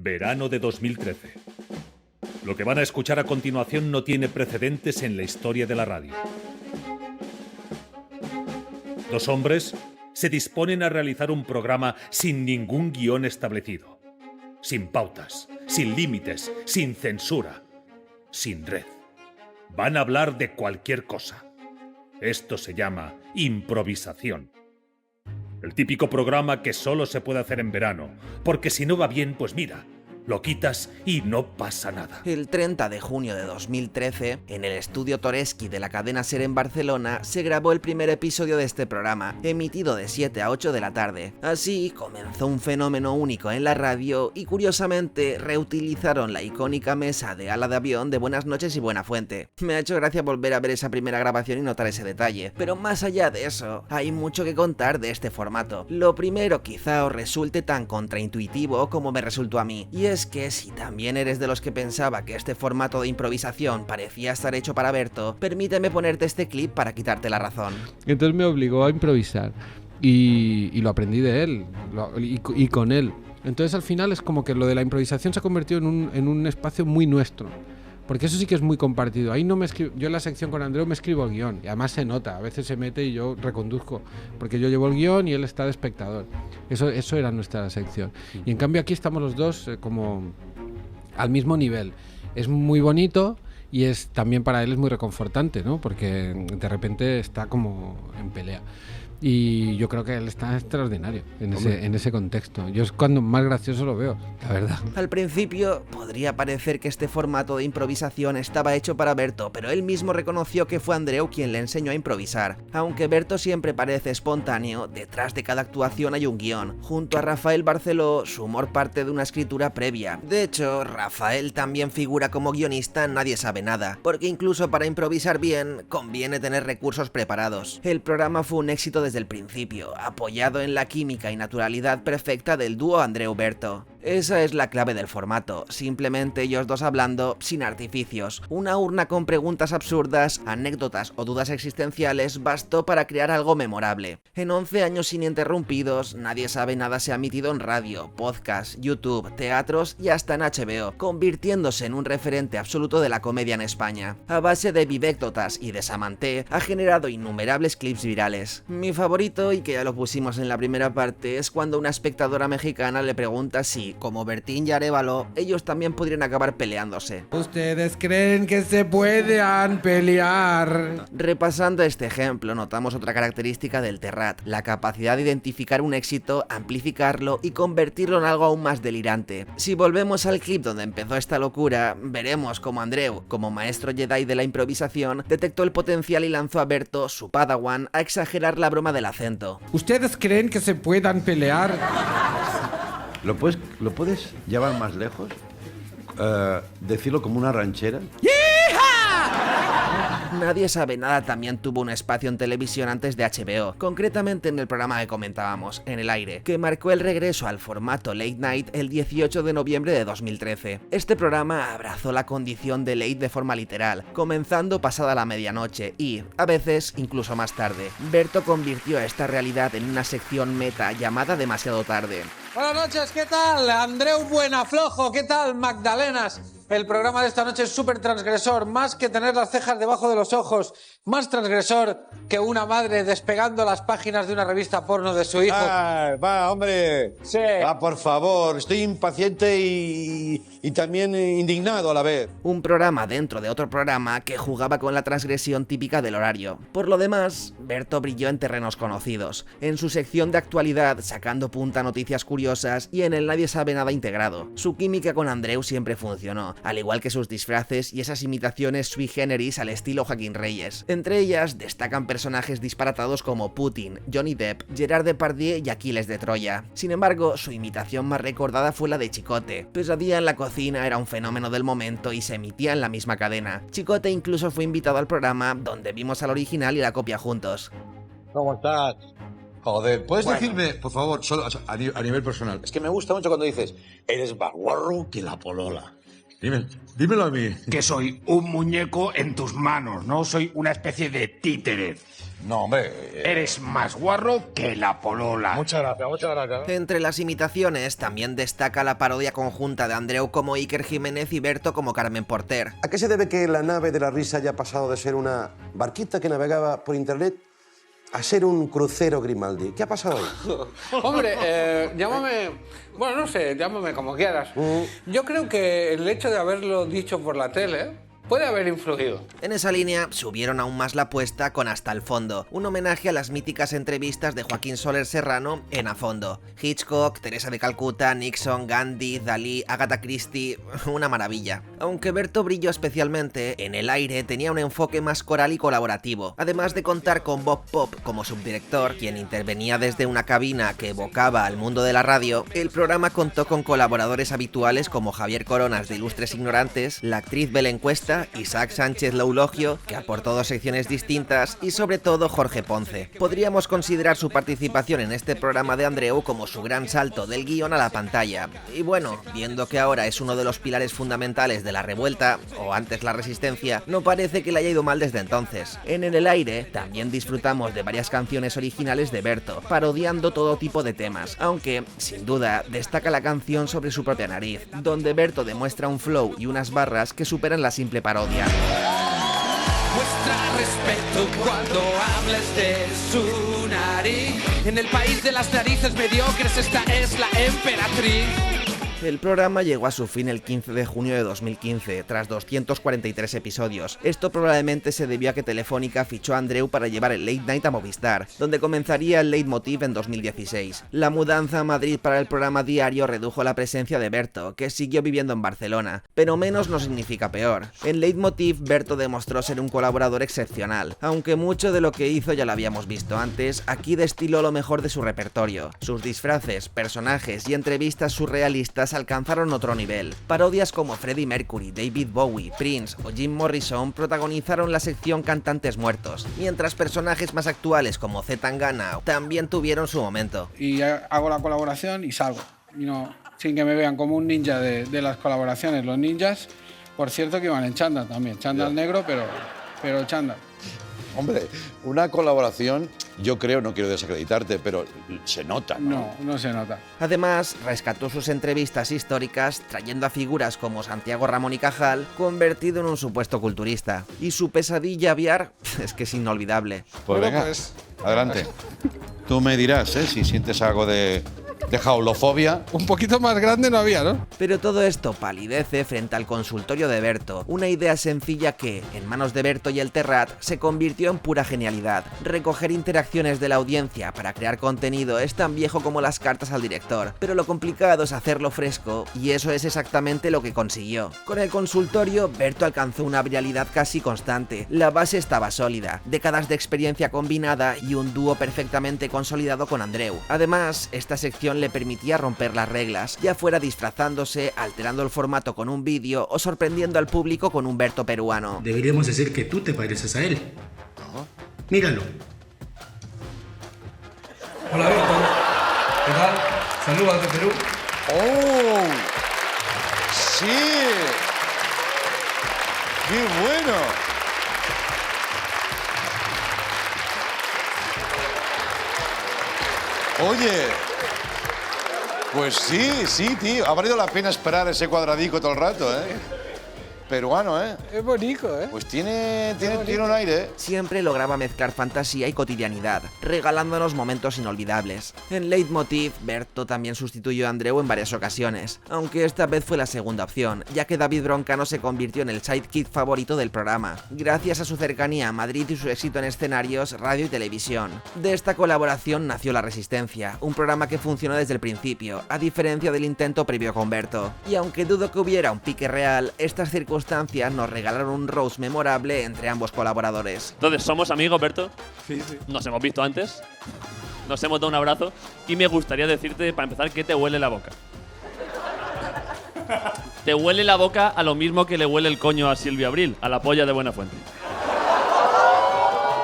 Verano de 2013. Lo que van a escuchar a continuación no tiene precedentes en la historia de la radio. Dos hombres se disponen a realizar un programa sin ningún guión establecido, sin pautas, sin límites, sin censura, sin red. Van a hablar de cualquier cosa. Esto se llama improvisación. El típico programa que solo se puede hacer en verano, porque si no va bien, pues mira, lo quitas y no pasa nada. El 30 de junio de 2013, en el estudio Toreschi de la cadena SER en Barcelona, se grabó el primer episodio de este programa, emitido de 7 a 8 de la tarde. Así comenzó un fenómeno único en la radio y curiosamente reutilizaron la icónica mesa de ala de avión de Buenas noches y Buenafuente. Me ha hecho gracia volver a ver esa primera grabación y notar ese detalle, pero más allá de eso, hay mucho que contar de este formato. Lo primero quizá os resulte tan contraintuitivo como me resultó a mí, y es que si también eres de los que pensaba que este formato de improvisación parecía estar hecho para Berto, permíteme ponerte este clip para quitarte la razón. Entonces me obligó a improvisar y lo aprendí de él y con él. Entonces al final es como que lo de la improvisación se ha convertido en un espacio muy nuestro. Porque eso sí que es muy compartido. Ahí no me escribo, yo en la sección con Andreu me escribo el guión y además se nota, a veces se mete y yo reconduzco, porque yo llevo el guión y él está de espectador. Eso era nuestra sección. Y en cambio aquí estamos los dos como al mismo nivel. Es muy bonito y es también para él es muy reconfortante, ¿no? Porque de repente está como en pelea. Y yo creo que él está extraordinario en ese contexto. Yo es cuando más gracioso lo veo, la verdad. Al principio podría parecer que este formato de improvisación estaba hecho para Berto, pero él mismo reconoció que fue Andreu quien le enseñó a improvisar. Aunque Berto siempre parece espontáneo, detrás de cada actuación hay un guión. Junto a Rafael Barceló, su humor parte de una escritura previa. De hecho, Rafael también figura como guionista en Nadie sabe nada, porque incluso para improvisar bien, conviene tener recursos preparados. El programa fue un éxito desde el principio, apoyado en la química y naturalidad perfecta del dúo Andreu-Berto. Esa es la clave del formato, simplemente ellos dos hablando sin artificios. Una urna con preguntas absurdas, anécdotas o dudas existenciales bastó para crear algo memorable. En 11 años ininterrumpidos, Nadie sabe nada se ha emitido en radio, podcast, YouTube, teatros y hasta en HBO, convirtiéndose en un referente absoluto de la comedia en España. A base de vivécdotas y de Samanté, ha generado innumerables clips virales. Mi favorito, y que ya lo pusimos en la primera parte, es cuando una espectadora mexicana le pregunta si, como Bertín y Arévalo, ellos también podrían acabar peleándose. ¿Ustedes creen que se puedan pelear? Repasando este ejemplo, notamos otra característica del Terrat, la capacidad de identificar un éxito, amplificarlo y convertirlo en algo aún más delirante. Si volvemos al clip donde empezó esta locura, veremos como Andreu, como maestro Jedi de la improvisación, detectó el potencial y lanzó a Berto, su padawan, a exagerar la broma del acento. ¿Ustedes creen que se puedan pelear? ¿Lo puedes llevar más lejos? ¿Decirlo como una ranchera? Nadie sabe nada también tuvo un espacio en televisión antes de HBO, concretamente en el programa que comentábamos, En el aire, que marcó el regreso al formato Late Night el 18 de noviembre de 2013. Este programa abrazó la condición de late de forma literal, comenzando pasada la medianoche y, a veces, incluso más tarde. Berto convirtió esta realidad en una sección meta llamada Demasiado tarde. Buenas noches, ¿qué tal? Andreu Buenaflojo, ¿qué tal? Magdalenas. El programa de esta noche es súper transgresor, más que tener las cejas debajo de los ojos, más transgresor que una madre despegando las páginas de una revista porno de su hijo. Va, hombre. Sí. Va, por favor, estoy impaciente y también indignado a la vez. Un programa dentro de otro programa que jugaba con la transgresión típica del horario. Por lo demás, Berto brilló en terrenos conocidos, en su sección de actualidad sacando punta noticias curiosas y en el Nadie sabe nada integrado. Su química con Andreu siempre funcionó, al igual que sus disfraces y esas imitaciones sui generis al estilo Joaquín Reyes. Entre ellas destacan personajes disparatados como Putin, Johnny Depp, Gerard Depardieu y Aquiles de Troya. Sin embargo, su imitación más recordada fue la de Chicote. Pesadilla en la cocina era un fenómeno del momento y se emitía en la misma cadena. Chicote incluso fue invitado al programa, donde vimos al original y la copia juntos. ¿Cómo estás? Joder, ¿puedes Bueno. decirme, por favor, solo a nivel personal? Es que me gusta mucho cuando dices, eres más guarro que la polola. Dímelo a mí. Que soy un muñeco en tus manos, no soy una especie de títere. No, hombre. Eres más guarro que la polola. Muchas gracias, muchas gracias. Entre las imitaciones también destaca la parodia conjunta de Andreu como Iker Jiménez y Berto como Carmen Porter. ¿A qué se debe que la nave de la risa haya pasado de ser una barquita que navegaba por internet a ser un crucero Grimaldi? ¿Qué ha pasado ahí? Hombre, llámame... Bueno, no sé, llámame como quieras. Yo creo que el hecho de haberlo dicho por la tele puede haber influido. En esa línea subieron aún más la apuesta con Hasta el Fondo, un homenaje a las míticas entrevistas de Joaquín Soler Serrano en A Fondo. Hitchcock, Teresa de Calcuta, Nixon, Gandhi, Dalí, Agatha Christie, una maravilla. Aunque Berto brilló especialmente, en El Aire tenía un enfoque más coral y colaborativo, además de contar con Bob Pop como subdirector, quien intervenía desde una cabina que evocaba al mundo de la radio. El programa contó con colaboradores habituales como Javier Coronas de Ilustres Ignorantes, la actriz Belén Cuesta, Isaac Sánchez Loulogio, que aportó 2 secciones distintas, y sobre todo Jorge Ponce. Podríamos considerar su participación en este programa de Andreu como su gran salto del guión a la pantalla. Y bueno, viendo que ahora es uno de los pilares fundamentales de la revuelta, o antes la resistencia, no parece que le haya ido mal desde entonces. En El Aire también disfrutamos de varias canciones originales de Berto, parodiando todo tipo de temas, aunque, sin duda, destaca la canción sobre su propia nariz, donde Berto demuestra un flow y unas barras que superan la simple parodia. Muestra respeto cuando hables de su nariz. En el país de las narices mediocres, esta es la emperatriz. El programa llegó a su fin el 15 de junio de 2015, tras 243 episodios. Esto probablemente se debió a que Telefónica fichó a Andreu para llevar el Late Night a Movistar, donde comenzaría el Leitmotiv en 2016. La mudanza a Madrid para el programa diario redujo la presencia de Berto, que siguió viviendo en Barcelona, pero menos no significa peor. En Leitmotiv, Berto demostró ser un colaborador excepcional, aunque mucho de lo que hizo ya lo habíamos visto antes, aquí destiló lo mejor de su repertorio. Sus disfraces, personajes y entrevistas surrealistas alcanzaron otro nivel. Parodias como Freddie Mercury, David Bowie, Prince o Jim Morrison protagonizaron la sección Cantantes Muertos, mientras personajes más actuales como Z Tangana también tuvieron su momento. Y hago la colaboración y salgo. Y no, sin que me vean como un ninja de las colaboraciones. Los ninjas, por cierto, que iban en chándal también. Chándal negro, pero chándal. Hombre, una colaboración, yo creo, no quiero desacreditarte, pero se nota, ¿no? No se nota. Además, rescató sus entrevistas históricas trayendo a figuras como Santiago Ramón y Cajal, convertido en un supuesto culturista. Y su pesadilla aviar es que es inolvidable. Pues venga, adelante. Tú me dirás, si sientes algo de jaulofobia. Un poquito más grande no había, ¿no? Pero todo esto palidece frente al consultorio de Berto, una idea sencilla que, en manos de Berto y el Terrat, se convirtió en pura genialidad. Recoger interacciones de la audiencia para crear contenido es tan viejo como las cartas al director, pero lo complicado es hacerlo fresco, y eso es exactamente lo que consiguió. Con el consultorio, Berto alcanzó una viralidad casi constante. La base estaba sólida, décadas de experiencia combinada y un dúo perfectamente consolidado con Andreu. Además, esta sección le permitía romper las reglas, ya fuera disfrazándose, alterando el formato con un vídeo o sorprendiendo al público con un Berto peruano. Deberíamos decir que tú te pareces a él. Míralo. Hola Berto, ¿qué tal? Saludos de Perú. ¡Oh! ¡Sí! ¡Qué bueno! Oye, pues sí, tío. Ha valido la pena esperar ese cuadradico todo el rato, ¿eh? Peruano, ¿eh? Es bonito, ¿eh? Pues tiene un aire, ¿eh? Siempre lograba mezclar fantasía y cotidianidad, regalándonos momentos inolvidables. En Leitmotiv, Berto también sustituyó a Andreu en varias ocasiones, aunque esta vez fue la segunda opción, ya que David Broncano se convirtió en el sidekick favorito del programa, gracias a su cercanía a Madrid y su éxito en escenarios, radio y televisión. De esta colaboración nació La Resistencia, un programa que funcionó desde el principio, a diferencia del intento previo con Berto. Y aunque dudo que hubiera un pique real, estas circunstancias nos regalaron un roast memorable entre ambos colaboradores. Entonces, ¿somos amigos, Berto? Sí. Nos hemos visto antes, nos hemos dado un abrazo y me gustaría decirte, para empezar, que te huele la boca. Te huele la boca a lo mismo que le huele el coño a Silvia Abril, a la polla de Buenafuente.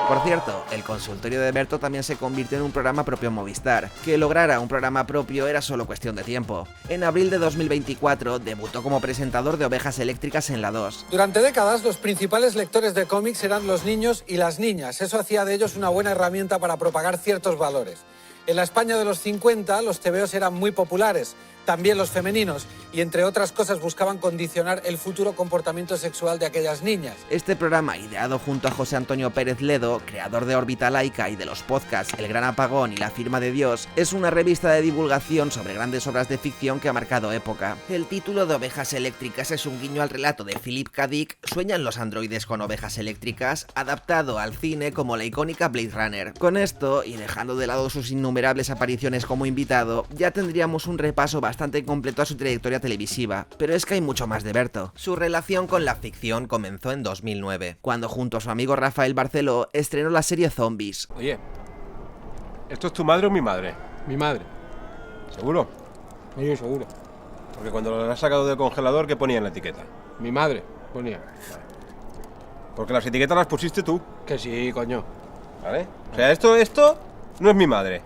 Por cierto, el consultorio de Berto también se convirtió en un programa propio en Movistar. Que lograra un programa propio era solo cuestión de tiempo. En abril de 2024 debutó como presentador de Ovejas Eléctricas en la 2. Durante décadas los principales lectores de cómics eran los niños y las niñas. Eso hacía de ellos una buena herramienta para propagar ciertos valores. En la España de los 50 los tebeos eran muy populares, también los femeninos, y entre otras cosas buscaban condicionar el futuro comportamiento sexual de aquellas niñas. Este programa, ideado junto a José Antonio Pérez Ledo, creador de Órbita Laica y de los podcasts El Gran Apagón y La Firma de Dios, es una revista de divulgación sobre grandes obras de ficción que ha marcado época. El título de Ovejas Eléctricas es un guiño al relato de Philip K. Dick, ¿Sueñan los androides con ovejas eléctricas?, adaptado al cine como la icónica Blade Runner. Con esto, y dejando de lado sus innumerables apariciones como invitado, ya tendríamos un repaso bastante completo a su trayectoria televisiva, pero es que hay mucho más de Berto. Su relación con la ficción comenzó en 2009, cuando junto a su amigo Rafael Barceló estrenó la serie Zombies. Oye, ¿esto es tu madre o mi madre? Mi madre. ¿Seguro? Sí, seguro. Porque cuando lo has sacado del congelador, ¿qué ponía en la etiqueta? Mi madre ponía. Porque las etiquetas las pusiste tú. Que sí, coño. ¿Vale? O sea, esto no es mi madre.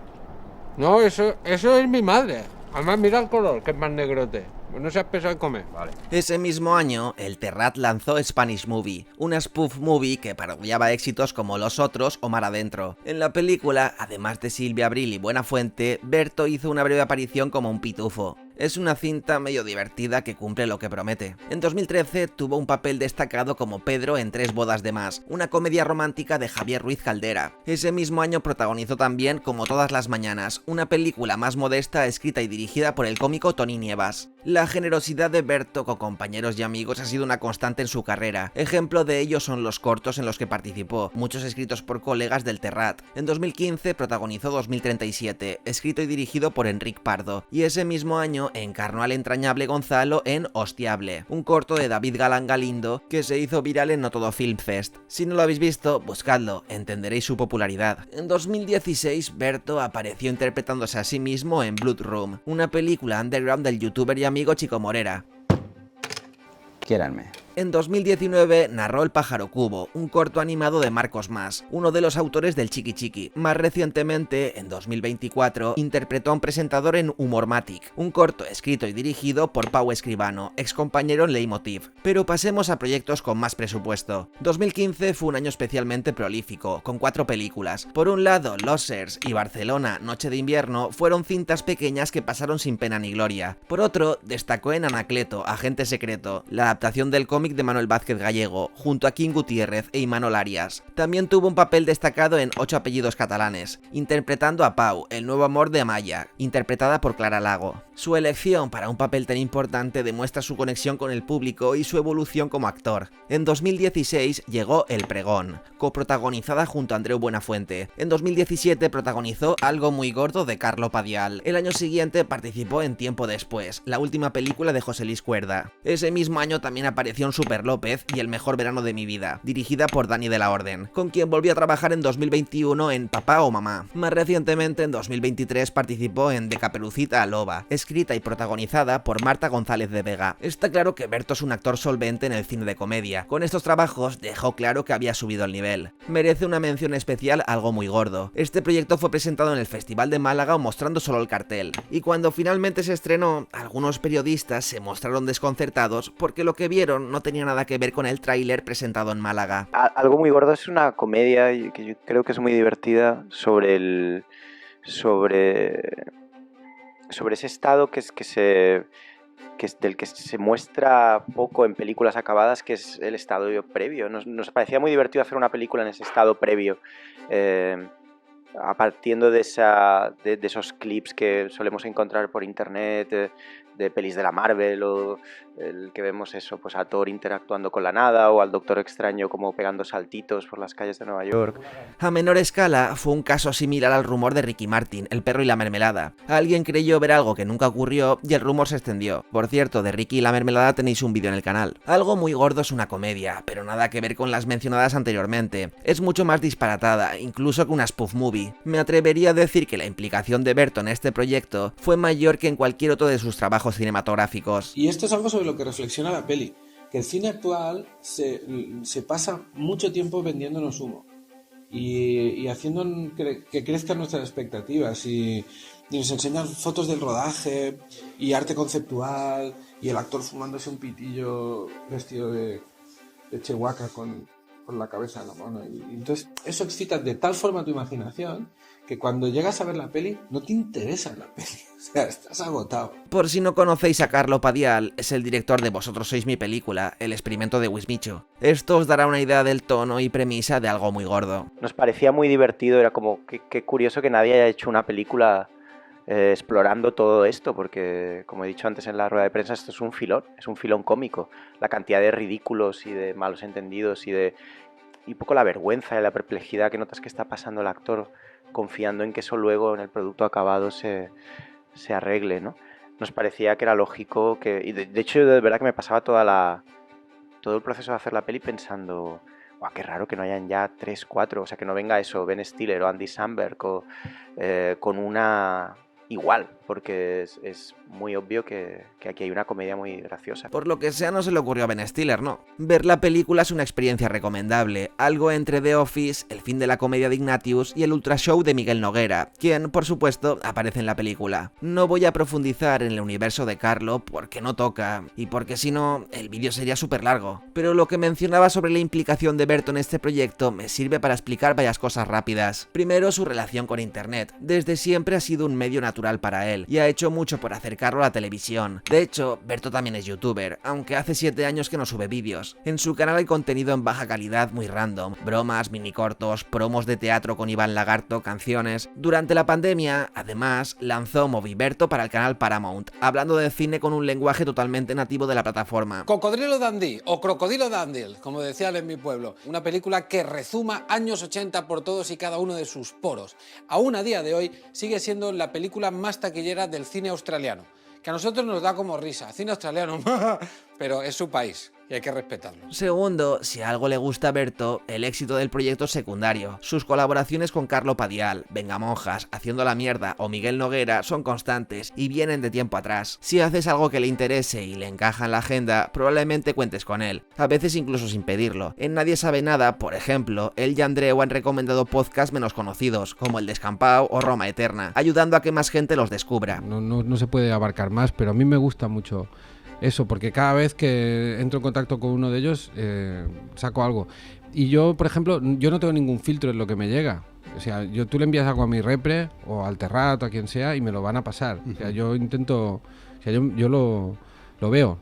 No, eso es mi madre. Además, mira el color, que es más negrote. No seas pesado en comer. Vale. Ese mismo año, el Terrat lanzó Spanish Movie, una spoof movie que parodiaba éxitos como Los Otros o Mar Adentro. En la película, además de Silvia Abril y Buenafuente, Berto hizo una breve aparición como un pitufo. Es una cinta medio divertida que cumple lo que promete. En 2013 tuvo un papel destacado como Pedro en Tres bodas de más, una comedia romántica de Javier Ruiz Caldera. Ese mismo año protagonizó también Como todas las mañanas, una película más modesta escrita y dirigida por el cómico Tony Nievas. La generosidad de Berto con compañeros y amigos ha sido una constante en su carrera. Ejemplo de ello son los cortos en los que participó, muchos escritos por colegas del Terrat. En 2015 protagonizó 2037, escrito y dirigido por Enric Pardo, y ese mismo año encarnó al entrañable Gonzalo en Hostiable, un corto de David Galán Galindo que se hizo viral en No Todo Film Fest. Si no lo habéis visto, buscadlo, entenderéis su popularidad. En 2016, Berto apareció interpretándose a sí mismo en Blood Room, una película underground del youtuber y amigo Chico Morera. Quiéranme. En 2019 narró El pájaro cubo, un corto animado de Marcos Mas, uno de los autores del Chiqui Chiqui. Más recientemente, en 2024, interpretó a un presentador en Humormatic, un corto escrito y dirigido por Pau Escribano, ex compañero en Leitmotiv. Pero pasemos a proyectos con más presupuesto. 2015 fue un año especialmente prolífico, con 4 películas. Por un lado, Losers y Barcelona, Noche de invierno, fueron cintas pequeñas que pasaron sin pena ni gloria. Por otro, destacó en Anacleto, Agente Secreto, la adaptación del cómic de Manuel Vázquez Gallego, junto a King Gutiérrez e Imanol Arias. También tuvo un papel destacado en 8 apellidos catalanes, interpretando a Pau, el nuevo amor de Amaya, interpretada por Clara Lago. Su elección para un papel tan importante demuestra su conexión con el público y su evolución como actor. En 2016 llegó El Pregón, coprotagonizada junto a Andreu Buenafuente. En 2017 protagonizó Algo muy gordo de Carlo Padial. El año siguiente participó en Tiempo después, la última película de José Luis Cuerda. Ese mismo año también apareció en Super López y El mejor verano de mi vida, dirigida por Dani de la Orden, con quien volvió a trabajar en 2021 en Papá o Mamá. Más recientemente, en 2023, participó en De Caperucita a Loba, escrita y protagonizada por Marta González de Vega. Está claro que Berto es un actor solvente en el cine de comedia. Con estos trabajos dejó claro que había subido el nivel. Merece una mención especial Algo muy gordo. Este proyecto fue presentado en el Festival de Málaga mostrando solo el cartel, y cuando finalmente se estrenó, algunos periodistas se mostraron desconcertados porque lo que vieron no tenía nada que ver con el tráiler presentado en Málaga. Algo muy gordo es una comedia que yo creo que es muy divertida sobre ese estado del que se muestra poco en películas acabadas, que es el estado previo. Nos parecía muy divertido hacer una película en ese estado previo, partiendo de esos clips que solemos encontrar por internet, de pelis de la Marvel, o el que vemos eso, pues a Thor interactuando con la nada, o al Doctor Extraño como pegando saltitos por las calles de Nueva York. A menor escala, fue un caso similar al rumor de Ricky Martin, El perro y la mermelada. Alguien creyó ver algo que nunca ocurrió y el rumor se extendió. Por cierto, de Ricky y la mermelada tenéis un vídeo en el canal. Algo muy gordo es una comedia, pero nada que ver con las mencionadas anteriormente. Es mucho más disparatada, incluso que una spoof movie. Me atrevería a decir que la implicación de Berto en este proyecto fue mayor que en cualquier otro de sus trabajos cinematográficos. Y esto es algo sobre lo que reflexiona la peli, que el cine actual se pasa mucho tiempo vendiéndonos humo. y haciendo que crezcan nuestras expectativas y nos enseñan fotos del rodaje y arte conceptual y el actor fumándose un pitillo vestido de Chewbacca con la cabeza en la mano. Y entonces eso excita de tal forma tu imaginación que cuando llegas a ver la peli no te interesa la peli, o sea, estás agotado. Por si no conocéis a Carlo Padial, es el director de Vosotros sois mi película, El experimento de Wismicho. Esto os dará una idea del tono y premisa de algo muy gordo. Nos parecía muy divertido, era como qué curioso que nadie haya hecho una película explorando todo esto, porque como he dicho antes en la rueda de prensa, esto es un filón cómico. La cantidad de ridículos y de malos entendidos y un poco la vergüenza y la perplejidad que notas que está pasando el actor, confiando en que eso luego en el producto acabado se arregle, ¿no? Nos parecía que era lógico que... Y de hecho, de verdad que me pasaba todo el proceso de hacer la peli pensando, ¡guau, qué raro que no hayan ya 3, 4! O sea, que no venga eso, Ben Stiller o Andy Samberg con una... igual, porque es muy obvio que aquí hay una comedia muy graciosa. Por lo que sea, no se le ocurrió a Ben Stiller, ¿no? Ver la película es una experiencia recomendable, algo entre The Office, El fin de la comedia de Ignatius y el Ultra Show de Miguel Noguera, quien, por supuesto, aparece en la película. No voy a profundizar en el universo de Carlo porque no toca, y porque si no, el vídeo sería súper largo. Pero lo que mencionaba sobre la implicación de Berto en este proyecto me sirve para explicar varias cosas rápidas. Primero, su relación con internet. Desde siempre ha sido un medio natural para él, y ha hecho mucho por acercarlo a la televisión. De hecho, Berto también es youtuber, aunque hace 7 años que no sube vídeos. En su canal hay contenido en baja calidad muy random, bromas, minicortos, promos de teatro con Iván Lagarto, canciones. Durante la pandemia, además, lanzó Moviberto para el canal Paramount, hablando de cine con un lenguaje totalmente nativo de la plataforma. Cocodrilo Dundee, o Crocodilo Dundee, como decían en mi pueblo. Una película que rezuma años 80 por todos y cada uno de sus poros. Aún a día de hoy sigue siendo la película más taquillera del cine australiano, que a nosotros nos da como risa, cine australiano, pero es su país y hay que respetarlo. Segundo, si a algo le gusta a Berto, el éxito del proyecto es secundario. Sus colaboraciones con Carlo Padial, Vengamonjas, Haciendo la Mierda o Miguel Noguera son constantes y vienen de tiempo atrás. Si haces algo que le interese y le encaja en la agenda, probablemente cuentes con él, a veces incluso sin pedirlo. En Nadie sabe nada, por ejemplo, él y Andreu han recomendado podcasts menos conocidos, como El Descampado o Roma Eterna, ayudando a que más gente los descubra. No se puede abarcar más, pero a mí me gusta mucho eso, porque cada vez que entro en contacto con uno de ellos, saco algo. Y yo, por ejemplo, yo no tengo ningún filtro en lo que me llega. O sea, tú le envías algo a mi repre, o al Terrat, o a quien sea, y me lo van a pasar. O sea, yo intento... O sea, yo lo veo.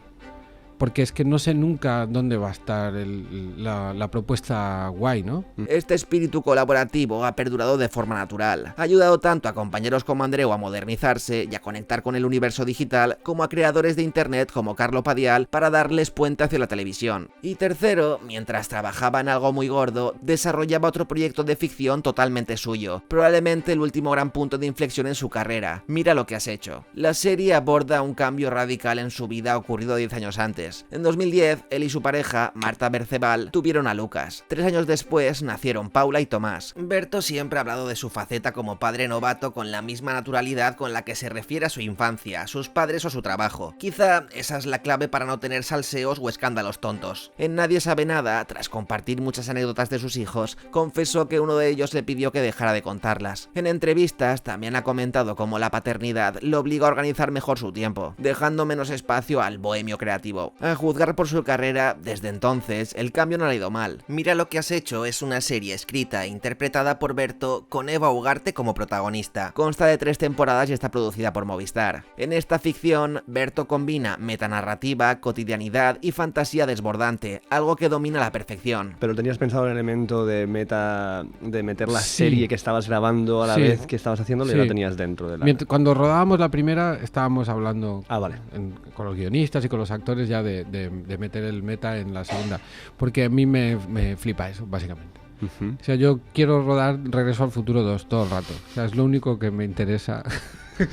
Porque es que no sé nunca dónde va a estar la propuesta guay, ¿no? Este espíritu colaborativo ha perdurado de forma natural. Ha ayudado tanto a compañeros como Andreu a modernizarse y a conectar con el universo digital, como a creadores de internet como Carlo Padial para darles puente hacia la televisión. Y tercero, mientras trabajaba en algo muy gordo, desarrollaba otro proyecto de ficción totalmente suyo, probablemente el último gran punto de inflexión en su carrera. Mira lo que has hecho. La serie aborda un cambio radical en su vida ocurrido 10 años antes. En 2010, él y su pareja, Marta Berceval, tuvieron a Lucas. 3 años después nacieron Paula y Tomás. Berto siempre ha hablado de su faceta como padre novato con la misma naturalidad con la que se refiere a su infancia, a sus padres o su trabajo. Quizá esa es la clave para no tener salseos o escándalos tontos. En Nadie sabe nada, tras compartir muchas anécdotas de sus hijos, confesó que uno de ellos le pidió que dejara de contarlas. En entrevistas también ha comentado cómo la paternidad lo obliga a organizar mejor su tiempo, dejando menos espacio al bohemio creativo. A juzgar por su carrera, desde entonces, el cambio no le ha ido mal. Mira lo que has hecho es una serie escrita e interpretada por Berto con Eva Ugarte como protagonista. Consta de 3 temporadas y está producida por Movistar. En esta ficción, Berto combina metanarrativa, cotidianidad y fantasía desbordante, algo que domina a la perfección. ¿Pero tenías pensado el elemento de meter la serie que estabas grabando a la vez que estabas haciéndolo y lo tenías dentro de la... Cuando rodábamos la primera, estábamos hablando con los guionistas y con los actores ya de meter el meta en la segunda, porque a mí me flipa eso, básicamente. O sea, yo quiero rodar Regreso al Futuro 2 todo el rato. O sea, es lo único que me interesa.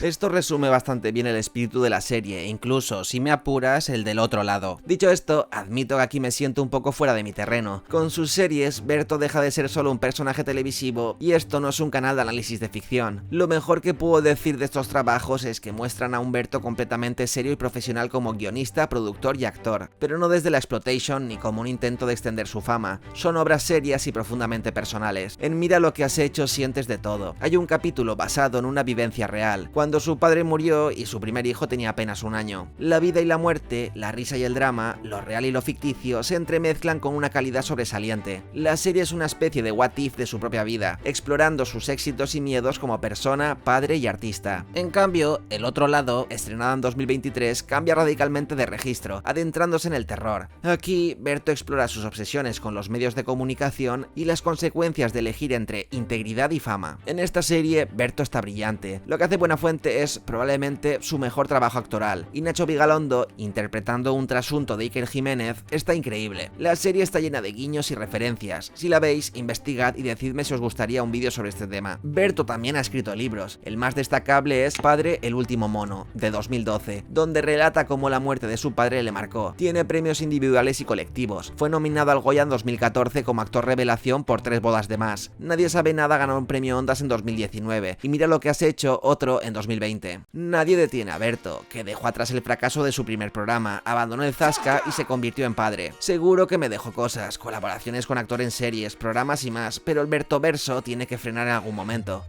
Esto resume bastante bien el espíritu de la serie, incluso, si me apuras, el del otro lado. Dicho esto, admito que aquí me siento un poco fuera de mi terreno. Con sus series, Berto deja de ser solo un personaje televisivo, y esto no es un canal de análisis de ficción. Lo mejor que puedo decir de estos trabajos es que muestran a un Berto completamente serio y profesional como guionista, productor y actor, pero no desde la exploitation ni como un intento de extender su fama. Son obras serias y profundamente personales. En Mira lo que has hecho sientes de todo. Hay un capítulo basado en una vivencia real, cuando su padre murió y su primer hijo tenía apenas 1 año. La vida y la muerte, la risa y el drama, lo real y lo ficticio se entremezclan con una calidad sobresaliente. La serie es una especie de what if de su propia vida, explorando sus éxitos y miedos como persona, padre y artista. En cambio, El otro lado, estrenada en 2023, cambia radicalmente de registro, adentrándose en el terror. Aquí, Berto explora sus obsesiones con los medios de comunicación y las consecuencias de elegir entre integridad y fama. En esta serie, Berto está brillante. Lo que hace Buenafuente es probablemente su mejor trabajo actoral, y Nacho Vigalondo, interpretando un trasunto de Iker Jiménez, está increíble. La serie está llena de guiños y referencias. Si la veis, investigad y decidme si os gustaría un vídeo sobre este tema. Berto también ha escrito libros. El más destacable es Padre, el último mono, de 2012, donde relata cómo la muerte de su padre le marcó. Tiene premios individuales y colectivos. Fue nominado al Goya en 2014 como actor revelación por 3 bodas de más. Nadie sabe nada ganó un premio Ondas en 2019, y Mira lo que has hecho, otro en 2020. Nadie detiene a Berto, que dejó atrás el fracaso de su primer programa, abandonó el Zasca y se convirtió en padre. Seguro que me dejó cosas, colaboraciones con actor en series, programas y más, pero el Bertoverso tiene que frenar en algún momento.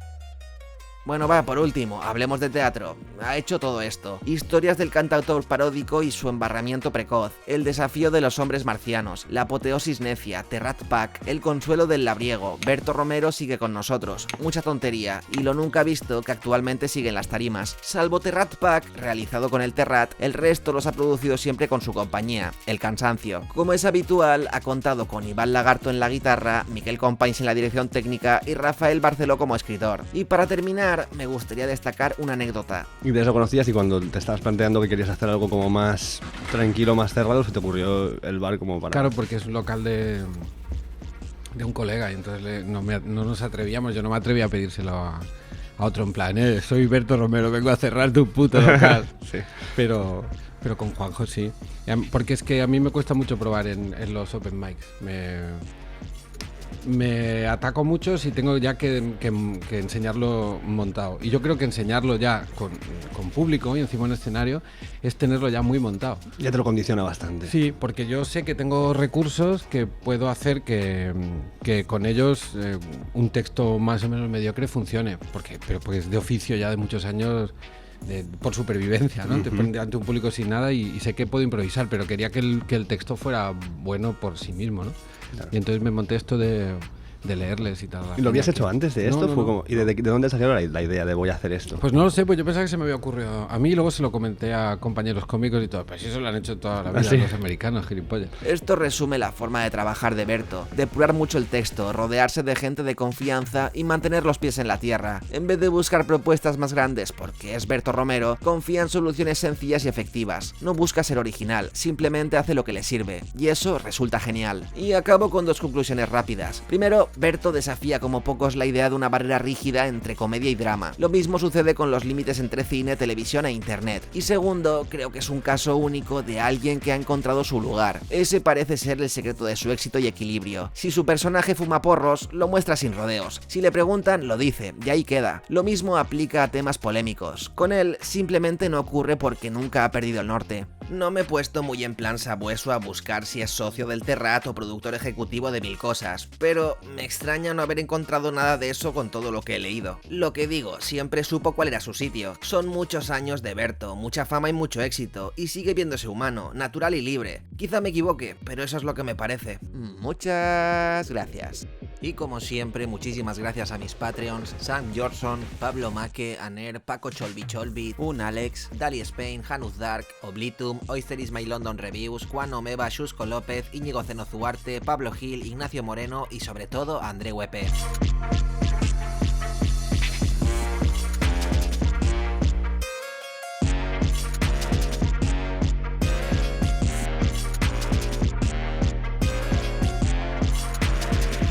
Bueno, va, por último, hablemos de teatro. Ha hecho todo esto. Historias del cantautor paródico y su embarramiento precoz, El desafío de los hombres marcianos, La apoteosis necia, The Rat Pack, El consuelo del labriego, Berto Romero sigue con nosotros, mucha tontería, y lo nunca visto que actualmente sigue en las tarimas. Salvo The Rat Pack, realizado con el Terrat, el resto los ha producido siempre con su compañía, El Cansancio. Como es habitual, ha contado con Iván Lagarto en la guitarra, Miquel Companys en la dirección técnica y Rafael Barceló como escritor. Y para terminar, me gustaría destacar una anécdota. Y de eso conocías, y cuando te estabas planteando que querías hacer algo como más tranquilo, más cerrado, se te ocurrió el bar como para... Claro, porque es un local de un colega, y entonces no nos atrevíamos, yo no me atrevía a pedírselo a otro en plan, soy Berto Romero, vengo a cerrar tu puto local. Sí. Pero con Juanjo sí. Porque es que a mí me cuesta mucho probar en los open mics. Me ataco mucho si tengo ya que enseñarlo montado. Y yo creo que enseñarlo ya con público y encima en escenario es tenerlo ya muy montado. Ya te lo condiciona bastante. Sí, porque yo sé que tengo recursos que puedo hacer que con ellos un texto más o menos mediocre funcione. Pero pues de oficio ya de muchos años... por supervivencia, ¿no? Te ponen ante un público sin nada y sé que puedo improvisar, pero quería que el texto fuera bueno por sí mismo, ¿no? Claro. Y entonces me monté esto de leerles y tal. ¿Y lo habías hecho antes de esto? No. ¿Y de dónde salió la idea de voy a hacer esto? Pues no lo sé, pues yo pensaba que se me había ocurrido a mí y luego se lo comenté a compañeros cómicos y todo. Pues eso lo han hecho toda la vida los americanos, gilipollas. Esto resume la forma de trabajar de Berto, depurar mucho el texto, rodearse de gente de confianza y mantener los pies en la tierra. En vez de buscar propuestas más grandes, porque es Berto Romero, confía en soluciones sencillas y efectivas. No busca ser original, simplemente hace lo que le sirve, y eso resulta genial. Y acabo con 2 conclusiones rápidas. Primero, Berto desafía como pocos la idea de una barrera rígida entre comedia y drama. Lo mismo sucede con los límites entre cine, televisión e internet. Y segundo, creo que es un caso único de alguien que ha encontrado su lugar. Ese parece ser el secreto de su éxito y equilibrio. Si su personaje fuma porros, lo muestra sin rodeos. Si le preguntan, lo dice, y ahí queda. Lo mismo aplica a temas polémicos. Con él, simplemente no ocurre porque nunca ha perdido el norte. No me he puesto muy en plan sabueso a buscar si es socio del Terrat o productor ejecutivo de mil cosas, pero me extraña no haber encontrado nada de eso con todo lo que he leído. Lo que digo, siempre supo cuál era su sitio. Son muchos años de Berto, mucha fama y mucho éxito, y sigue viéndose humano, natural y libre. Quizá me equivoque, pero eso es lo que me parece. Muchas gracias. Y como siempre, muchísimas gracias a mis Patreons, Sam Jorson, Pablo Maque, Aner, Paco Cholbi, Un Alex, Dali Spain, Januz Dark, Oblitum, Oyster is My London Reviews, Juan Omeva, Xusco López, Íñigo Zenozuarte, Pablo Gil, Ignacio Moreno y sobre todo André Huepe.